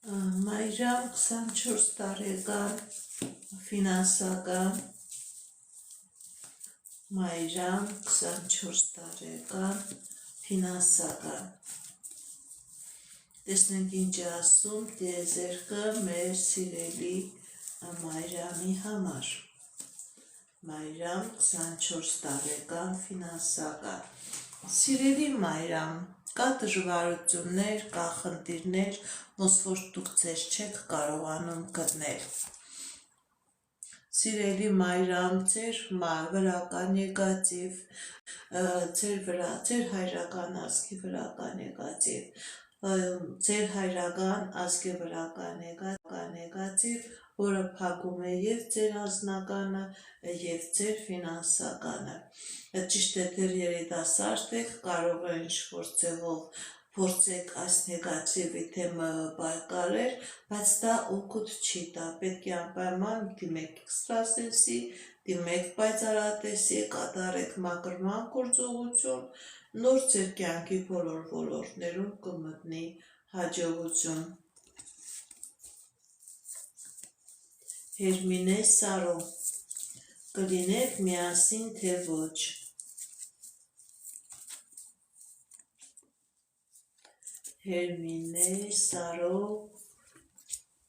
Մայրամ 24 տարեկան ֆինանսական, Մայրամ 24 տարեկան ֆինանսական։ Տեսնենք ինչ է ասում տիեզերքը մեր սիրելի Մայրամի համար։ Մայրամ 24 տարեկան ֆինանսական։ Սիրելի Մայրամ, կա դժվարություններ, կա խնդիրներ, ոնց որ դուք ձեզ չեք կարողանում գտնել։ Սիրելի Մայրամ, ձեր վրա նեգատիվ, ձեր հայրական ազգի վրա նեգատիվ, ձեր հայրական ազգի վրա նեգատիվ, որը փակում է եւ ձեր անձնականը եւ ձեր ֆինանսականը։ Ճիշտ է, դեռ երիտասարդ եք, կարող է ինչ-որ ձևով փորձեք այս նեգատիվի թեմը պայքարել, բայց դա օգուտ չի տա, պետք է անպայման դիմեք էքստրասենսի, դիմեք պայծառատեսի, կատարեք մաքրման գործողություն, նոր ձեր կյանքի բոլոր ոլորտներում կմտնի հաջողություն։ Հերմինե Սարո, կլինեք միասին թե ոչ։ Հերմինե Սարո,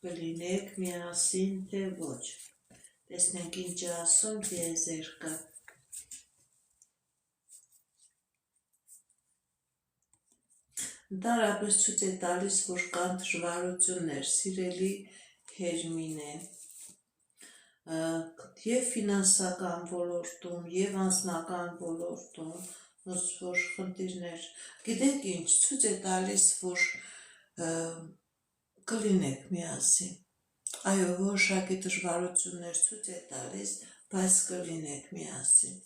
կլինեք միասին թե ոչ։ Տեսնենք ինչ է ասում տիեզերքը։ Ընդհանրապես ցույց է տալիս, որ կան դժվարություններ, սիրելի Հերմինե, եւ ֆինանսական ոլորտում, եւ անձնական ոլորտում, ոնց որ խնդիրներ, գիտեք ինչ, ցույց է տալիս, որ կլինեք միասին։ Այո, որոշակի դժվարություններ ցույց է տալիս, բայց կլինեք միասին։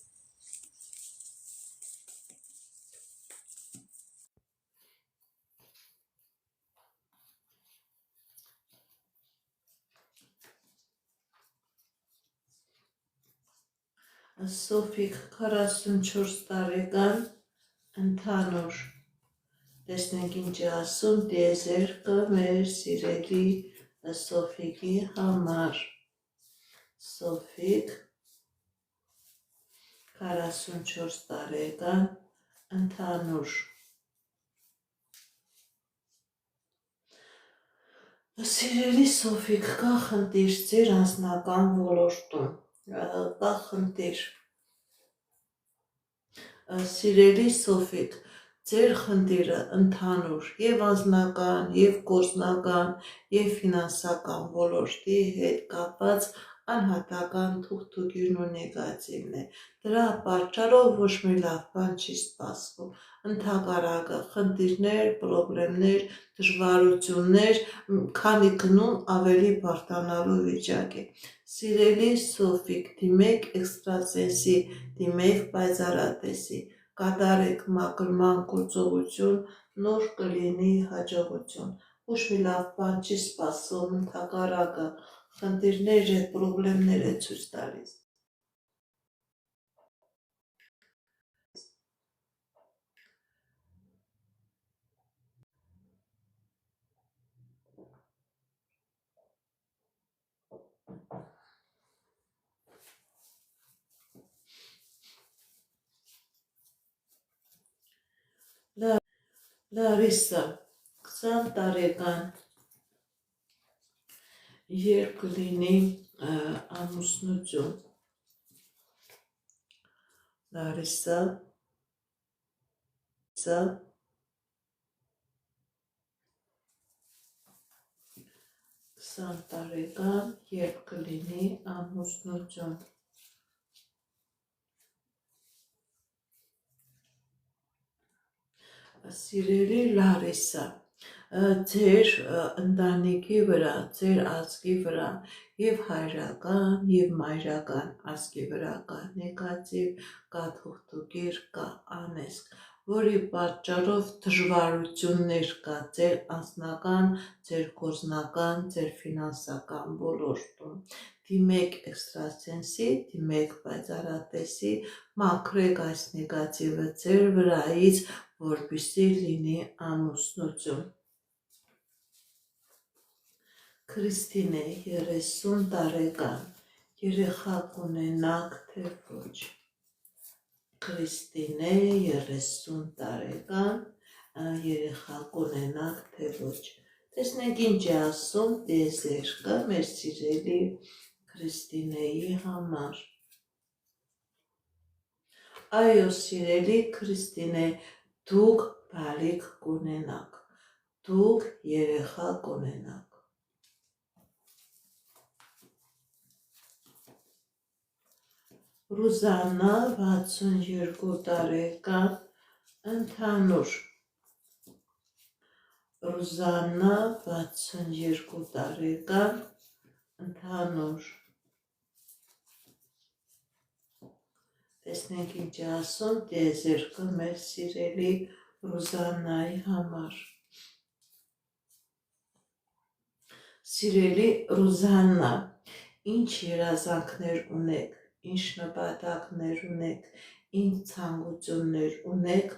Սոֆիկ 44 տարեկան ընդհանուր։ Տեսնենք ինչ է ասում տիեզերքը մեր սիրելի Սոֆիկի համար։ Սոֆիկ 44 տարեկան ընդհանուր։ Սիրելի Սոֆիկ, կա խնդիր ձեր անձնական ոլորտում, կա խնդիր։ Սիրելի Սոֆիկ, ձեր խնդիրը ընդհանուր եւ անձնական, եւ գործնական, եւ ֆինանսական ոլորտի հետ կապված անհատական թուղթուկիրն ու նեգատիվն է։ Դրա պատճառով ոչ մի լավ բան չի սպասվում։ ընդհակառակը խնդիրներ, պրոբլեմներ, դժվարություններ, քանի գնում ավելի բարդանալու վիճակ է։ Սիրելի Սոֆիկ, դիմեք էքստրասենսի, դիմեք պայծառատեսի, կատարեք մաքրման գործողություն, նոր կլինի հաջողություն։ Ոչ մի լավ բան չի սպասում, ընդհակառակը խնդիրներ է, պրոբլեմներ է ցույց տալիս։ Լարիսա, 20 տարեկան, երբ կլինի ամուսնություն։ Լարիսա, 20 տարեկան, երբ կլինի ամուսնություն։ Սիրելի Լարիսա, ձեր ընտանիքի վրա, ձեր ազգի վրա և հայրական և մայրական ազգի վրա կա նեգատիվ, կա թուղթուկիր, կա անեզք, որի պատճառով դժվարություններ կա ձեր անձնական, ձեր գործնական, ձեր ֆինանսական ոլորտում։ Դիմեք էքստրասենսի, դիմեք պայծառատեսի, մաքրեք այս նեգատիվը ձեր վրայից, որպեսզի լինի ամուսնություն։ Քրիստինե, 30 տարեկան, երեխա կունենաք, թե ոչ։ Քրիստինե, 30 տարեկան, երեխա կունենաք, թե ոչ։ Տեսնենք ինչ է ասում տիեզերքը մեր սիրելի Քրիստինեի համար։ Այո, սիրելի Քրիստինե, դուք բալիկ կունենաք, դուք երեխա կունենաք։ Ռուզաննա, 62 տարեկան, ընդհանուր։ Ռուզաննա, 62 տարեկան, ընդհանուր։ Տեսնենք ինչ է ասում տիեզերքը մեր սիրելի Ռուզաննայի համար։ Սիրելի Ռուզաննա, ինչ երազանքներ ունեք, ինչ նպատակներ ունեք, ինչ ցանկություններ ունեք,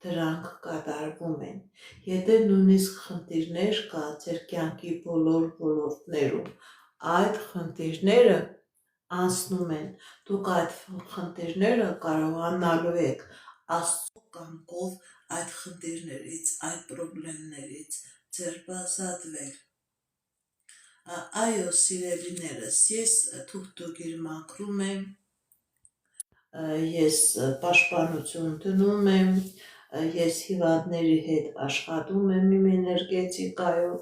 դրանք կատարվում են։ Եթե նույնիսկ խնդիրներ կա ձեր կյանքի բոլոր ոլորտներում, այդ խնդիրները անցնում են, դուք այդ խնդիրները կարողանալու եք Աստծո կամքով այդ խնդիրներից, այդ պրոբլեմներից ձերբազատվել։ Այո, սիրելիներս, ես թուղթուկիր մաքրում եմ, ես պաշտպանություն դնում եմ, ես հիվանդների հետ աշխատում եմ իմ էներգետիկայով,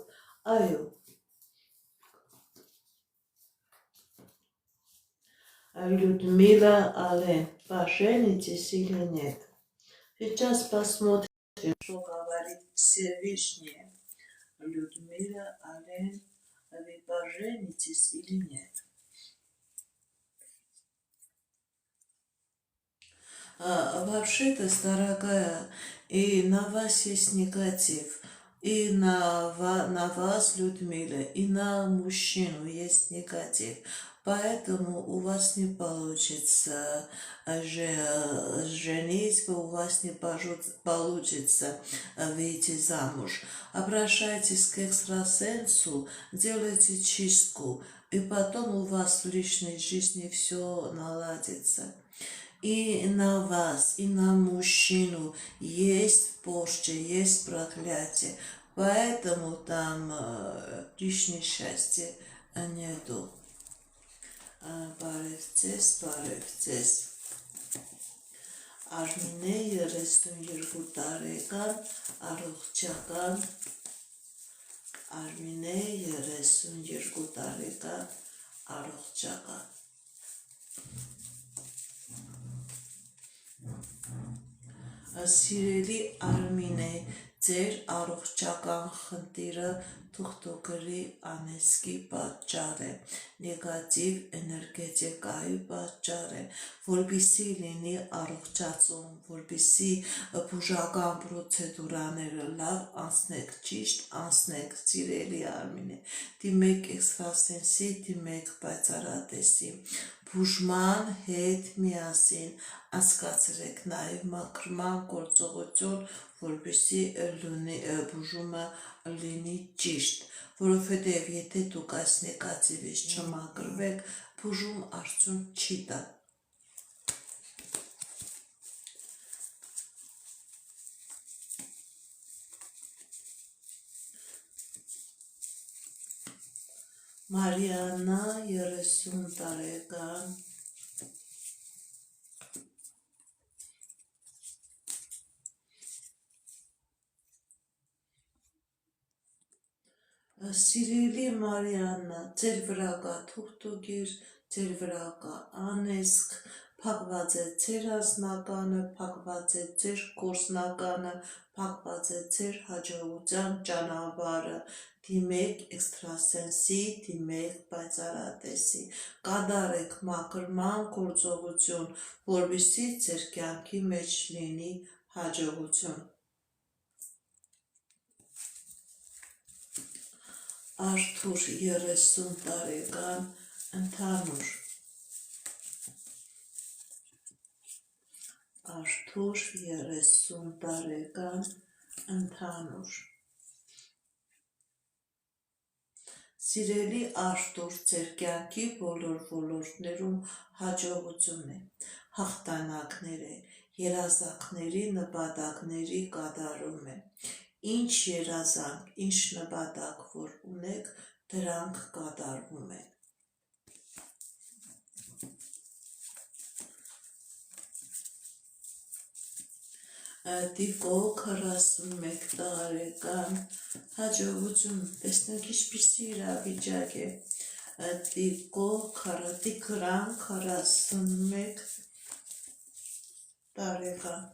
այո։ Людмила Ален, поженитесь или нет? Сейчас посмотрим, что говорит Всевышний. Людмила Ален, вы поженитесь или нет? Вообще-то, дорогая, и на вас есть негатив, и на вас, Людмила, и на мужчину есть негатив. Поэтому у вас не получится жениться, у вас не получится выйти замуж. Обращайтесь к экстрасенсу, делайте чистку, и потом у вас в личной жизни все наладится. И на вас, и на мужчину есть порча, есть проклятие. Поэтому там лишнее счастье нету. Բարևձեզ, Արմինե 32 տարեկան, առողջական, Արմինե 32 տարեկան, առողջական։ Սիրելի Արմինե, ձեր առողջական խնդիրը թուղթուկրի անեծքի պատճառ է, նեգատիվ էներգետիկայի պատճառ է, որպեսզի լինի առողջացում, որպեսզի բուժական պրոցեդուրաները լավ անցնեք, ճիշտ անցնեք, սիրելի Արմինե, դիմեք էքստրասենսի, դիմեք պայծառատեսի, բուժման հետ միասին անցկացրեք նաև մաքրման գործողություն, որպեսզի բուժումը լինի ճիշտ, որովհետև եթե դուք այս նեգատիվից չմաքրվեք, բուժում արդյունք չի տա։ Մարիաննա 30 տարեկան Սիրելի Մարիաննա, ձեր վրա կա թուղթուկիր, ձեր վրա կա անեծք, փակված է ձեր անձնականը, փակված է ձեր գործնականը, փակված է ձեր հաջողության ճանապարհը, դիմեք էքստրասենսի, դիմեք պայծառատեսի, կատարեք մաքրման գործողություն, որպեսզի ձեր կյանքի մեջ լինի հաջողություն։ Արթուր 30 տարեկան ընդհանուր Արթուր 30 տարեկան ընդհանուր Սիրելի Արթուր, ձեր կյանքի բոլոր ոլորտներում հաջողություն է, հաղթանակներ է, երազանքների նպատակների կատարում է, ինչ երազանք, ինչ նպատակ որ ունեք, դրանք կատարվում են։ Դիկո 41 տարեկան հաջողություն, տեսնենք ինչպիսի իրավիճակ է, Տիգրան 41 տարեկան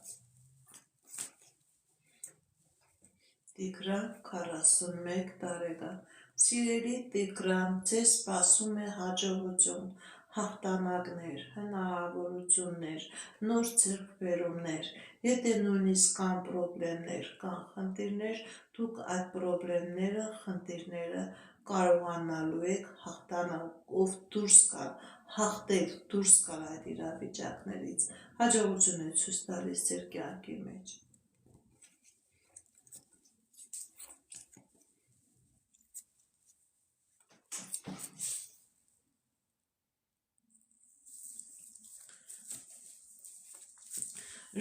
Տիգրան 41 տարեկան Սիրելի Տիգրան, ձեզ սպասում է հաջողություն, հաղթանակներ, հնարավորություններ, նոր ձեռքբերումներ, եթե նույնիսկ կան պրոբլեմներ, կան խնդիրներ, դուք այդ պրոբլեմները, խնդիրները կարողանալու եք հաղթանակով դուրս գալ, հաղթել, դուրս գալ այդ իրավիճակներից, հաջողություն է ցույց տալիս ձեր կյանքի մեջ։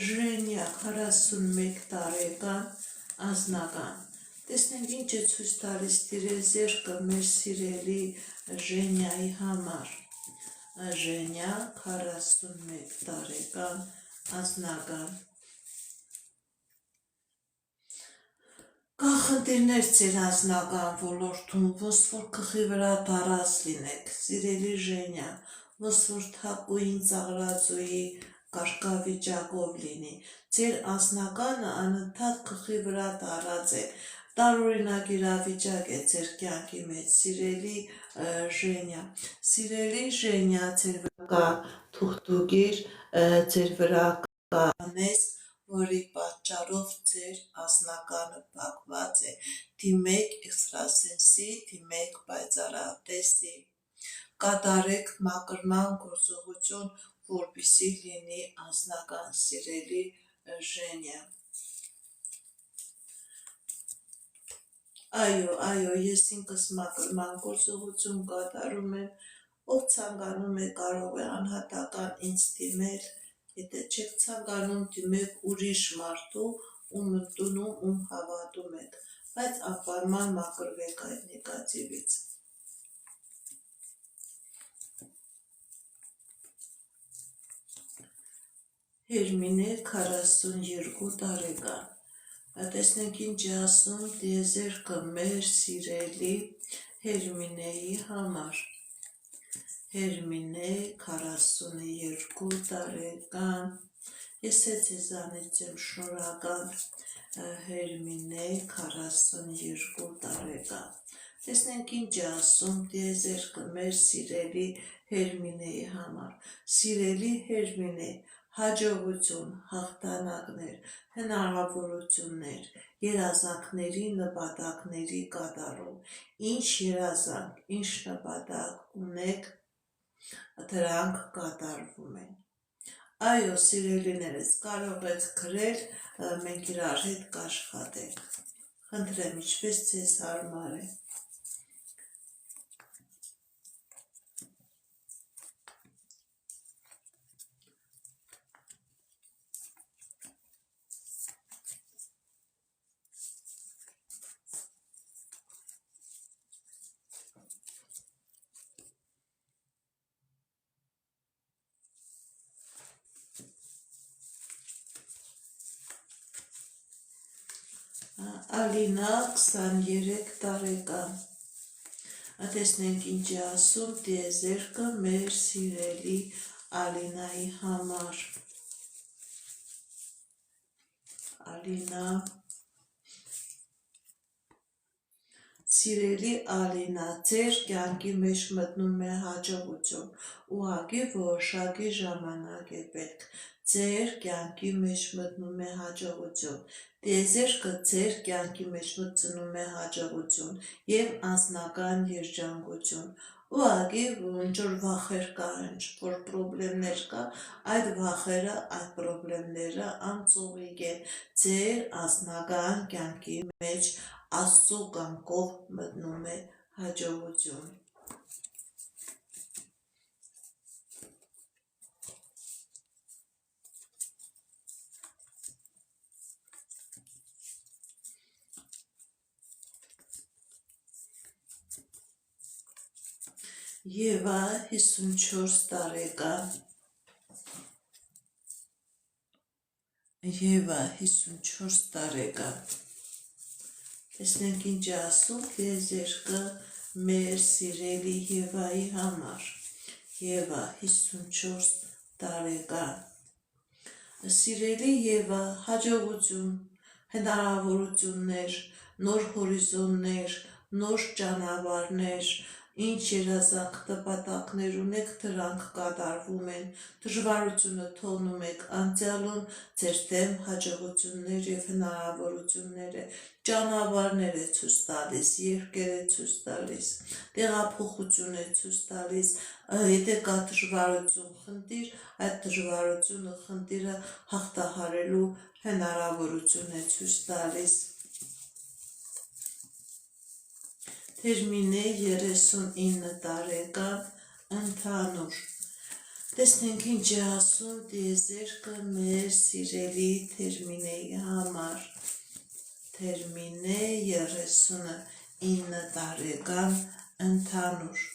Ժենյա 41 տարեկան անձնական Տեսնենք ինչ է ցույց տալիս տիրեզերքը մեր սիրելի Ժենյայի համար։ Ժենյա 41 տարեկան անձնական Կա խնդիրներ ձեր անձնական ոլորտում, ոնց որ գլխի վրա դարած լինեք, սիրելի Ժենյա, ոնց որ թակուին ծաղրածուի կարգավիճակով լինի, ձեր անձնականը անընդհատ գլխի վրա դարած է, տարօրինակ իրավիճակ է ձեր կյանքի մեջ, սիրելի Ժենյա, սիրելի Ժենյա, ձեր վրա կա թուղթուկիր, ձեր վրա կա անեծք, որի պատճառով ձեր անձնականը փակված է, դիմեք էքստրասենսի, դիմեք պայծառատեսի, կատարեք մաքրման գործողություն, որպեսզի լինի անձնական, սիրելի Ժենյա։ Այո, ես ինքս մաքրման գործողություն կատարում եմ, ով ցանկանում է կարող է անհատական ինձ դիմել, եթե չեք ցանկանում դիմեք ուրիշ մարդու, ում ընդունում, ում հավատում եք, բայց անպայման մաքրվեք այդ նեգատիվից։ Հերմինե 42 տարեկան Տեսնենք ինչ է ասում տիեզերքը մեր սիրելի Հերմինեի համար։ Հերմինե 42 տարեկան Ես է ձեզանից եմ շնորհակալ Հերմինե 42 տարեկան։ Տեսնենք ինչ է ասում տիեզերքը մեր սիրելի Հերմինեի համար։ Սիրելի Հերմինե, հաջողություն, հաղթանակներ, հնարավորություններ, երազանքների նպատակների կատարում։ Ինչ երազանք, ինչ նպատակ ունեք, դրանք կատարվում են։ Այո, սիրելիներս, կարող եք գրել, մենք իրար հետ կաշխատենք։ Խնդրեմ, ինչպես ձեզ հարմար է։ Ալինա 23 տարեկան։ Տեսնենք ինչ է ասում տիեզերքը մեր սիրելի Ալինայի համար։ Ալինա, սիրելի Ալինա, ձեր կյանքի մեջ մտնում է հաջողություն, ուղղակի որոշակի ժամանակ է պետք։ Ձեր կյանքի մեջ մտնում է հաջողություն։ Տիեզերքը ձեր կյանքի մեջ մտցնում է հաջողություն և անձնական երջանկություն։ Ուղղակի ինչ-որ վախեր կա, ինչ-որ պրոբլեմներ կա, այդ վախերը, այդ պրոբլեմները անցողիկ են։ Ձեր անձնական կյանքի մեջ Աստծո կամքով մտնում է հաջողություն։ Եվա 54 տարեկան։ Եվա 54 տարեկան։ Տեսնենք ինչ է ասում տիեզերքը մեր սիրելի Եվայի համար։ Եվա 54 տարեկան։ Սիրելի Եվա, հաջողություն, հնարավորություններ, նոր հորիզոններ, նոր ճանապարհներ, ինչ երազանք նպատակներ ունեք, դրանք կատարվում են։ Դժվարությունը թողնում եք անցյալում, ձեր դեմ հաջողություններ և հնարավորություններ է, ճանապարհներ է ցույց տալիս, երկեր է ցույց տալիս, տեղափոխություն է ցույց տալիս։ Եթե կա դժվարություն, խնդիր, այդ դժվարությունը, խնդիրը հաղթահարելու հնարավորություն է ցույց տալիս։ Թերմինե 39 տարեկան, ընդհանուր։ Տեսնենք ինչ է ասում տիեզերքը մեր սիրելի Թերմինեի համար։ Թերմինե 39 տարեկան, ընդհանուր։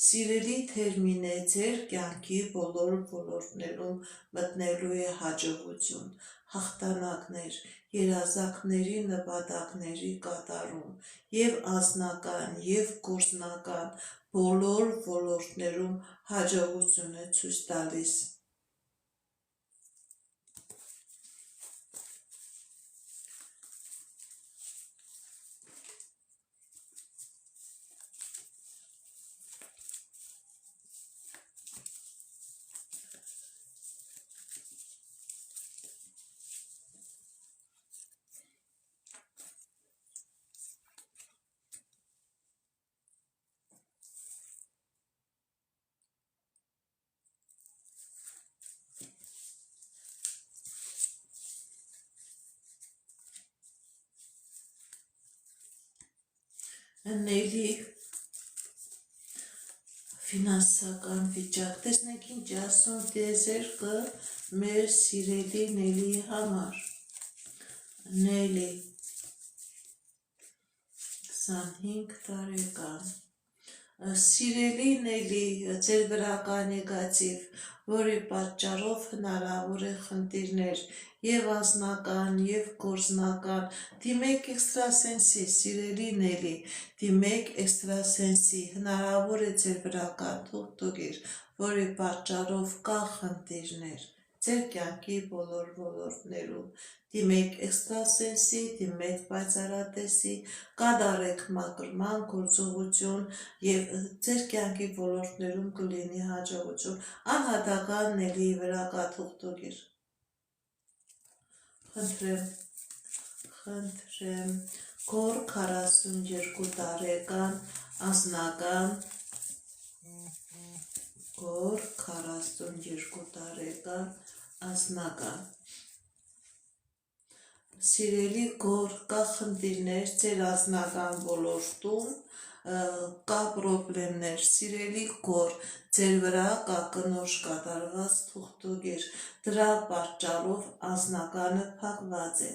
Սիրելի Թերմինե, ձեր կյանքի բոլոր ոլորտներում մտնելու է հաջողություն, հաղթանակներ, երազանքների նպատակների կատարում և անձնական, և գործնական բոլոր ոլորտներում հաջողություն է ցույց տալիս։ Նելի ֆինանսական վիճակ։ Տեսնենք ինչ է ասում տիեզերքը մեր սիրելի Նելիի համար։ Նելի 25 տարեկան։ Սիրելի Նելի, ձեր վրա կա նեգատիվ, որի պատճառով հնարավոր է խնդիրներ և անձնական, և գործնական։ Դիմեք էքստրասենսի, սիրելի Նելի, դիմեք էքստրասենսի, հնարավոր է ձեր վրա կա թուղթուղիր, որի պատճառով կա խնդիրներ ձեր կյանքի բոլոր ոլորտներում, դիմեք էքստրասենսի, դիմեք պայծառատեսի, կատարեք մաքրման գործողություն և ձեր կյանքի ոլորտներում կլինի հաջողություն, անհատական Նելի վրա կաթուղթուգիր։ Խնդրեմ, Գոր 42 տարեկան անձնական, Գոր 42 տարեկան անձնական, Սիրելի Գոր, կա խնդիրներ ձեր անձնական ոլորտում, կա պրոբլեմներ, սիրելի Գոր, ձեր վրա կա կնոջ կատարված թուղթուգիր, դրա պատճառով անձնականը փակված է,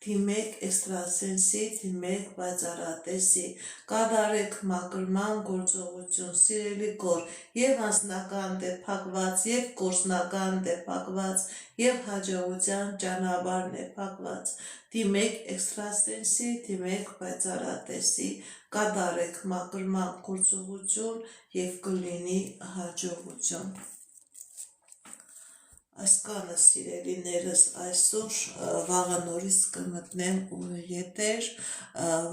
դիմեք էքստրասենսի, դիմեք պայծառատեսի, կատարեք մաքրման գործողություն, սիրելի Գոր, և անձնական դե փակված, և գործնական դե փակված, և հաջողության ճանապարհն է փակված, դիմեք էքստրասենսի, դիմեք պայծառատեսի, կատարեք մաքրման գործողություն և կլինի հաջողություն։ Այսքանը սիրելիներս այսօր, վաղը նորից կմտնեմ եթեր,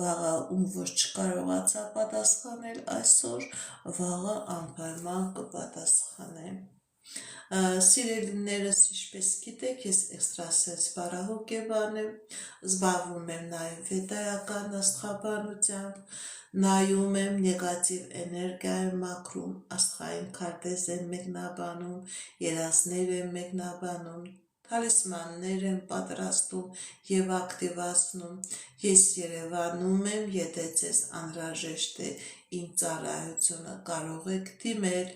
վաղը ում որ չկարողացա պատասխանել այսօր, վաղը անպայման կպատասխանեմ։ Սիրելիներս, ինչպես գիտեք, ես էքստրասենս բարահոգեբան եմ, զբաղվում եմ նաև վեդայական աստղաբանությամբ, նայում եմ նեգատիվ էներգիա եմ մաքրում, աստղային քարտեզ եմ մեկնաբանում, երազներ եմ մեկնաբանում, թալիսմաններ եմ պատրաստում և ակտիվացնում, ես Երևանում եմ, եթե ձեզ անհրաժեշտ է իմ ծառայությունը կարող եք դիմել,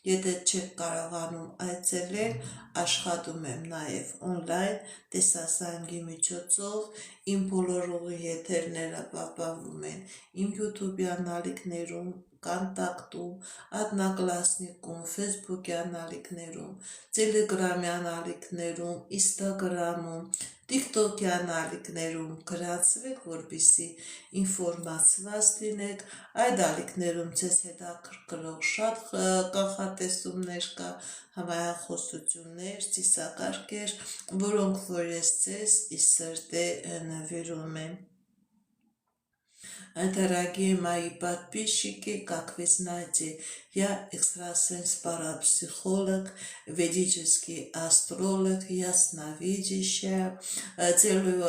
եթե չեք կարողանում այցելել, աշխատում եմ նաև օնլայն տեսազանգի միջոցով, իմ բոլոր ուղիեթերները պահպանվում են իմ յութուբյան ալիքներում, կոնտակտում, Одноклассникում, ֆեյսբուքյան ալիքներում, տելեգրամյան ալիքներում, ինստագրամում, տիկտոկյան ալիքներում գրանցվեք, որպեսզի ինֆորմացված լինեք, այդ ալիքներում ձեզ հետաքրքրող շատ կանխատեսումներ կա, համայախոսություններ, ծիսակարգեր, որոնք որ ես ձեզ ի սրտե նվիրում եմ։ Дорогие мои подписчики, как вы знаете, я экстрасенс-парапсихолог, ведический астролог, ясновидящая, делаю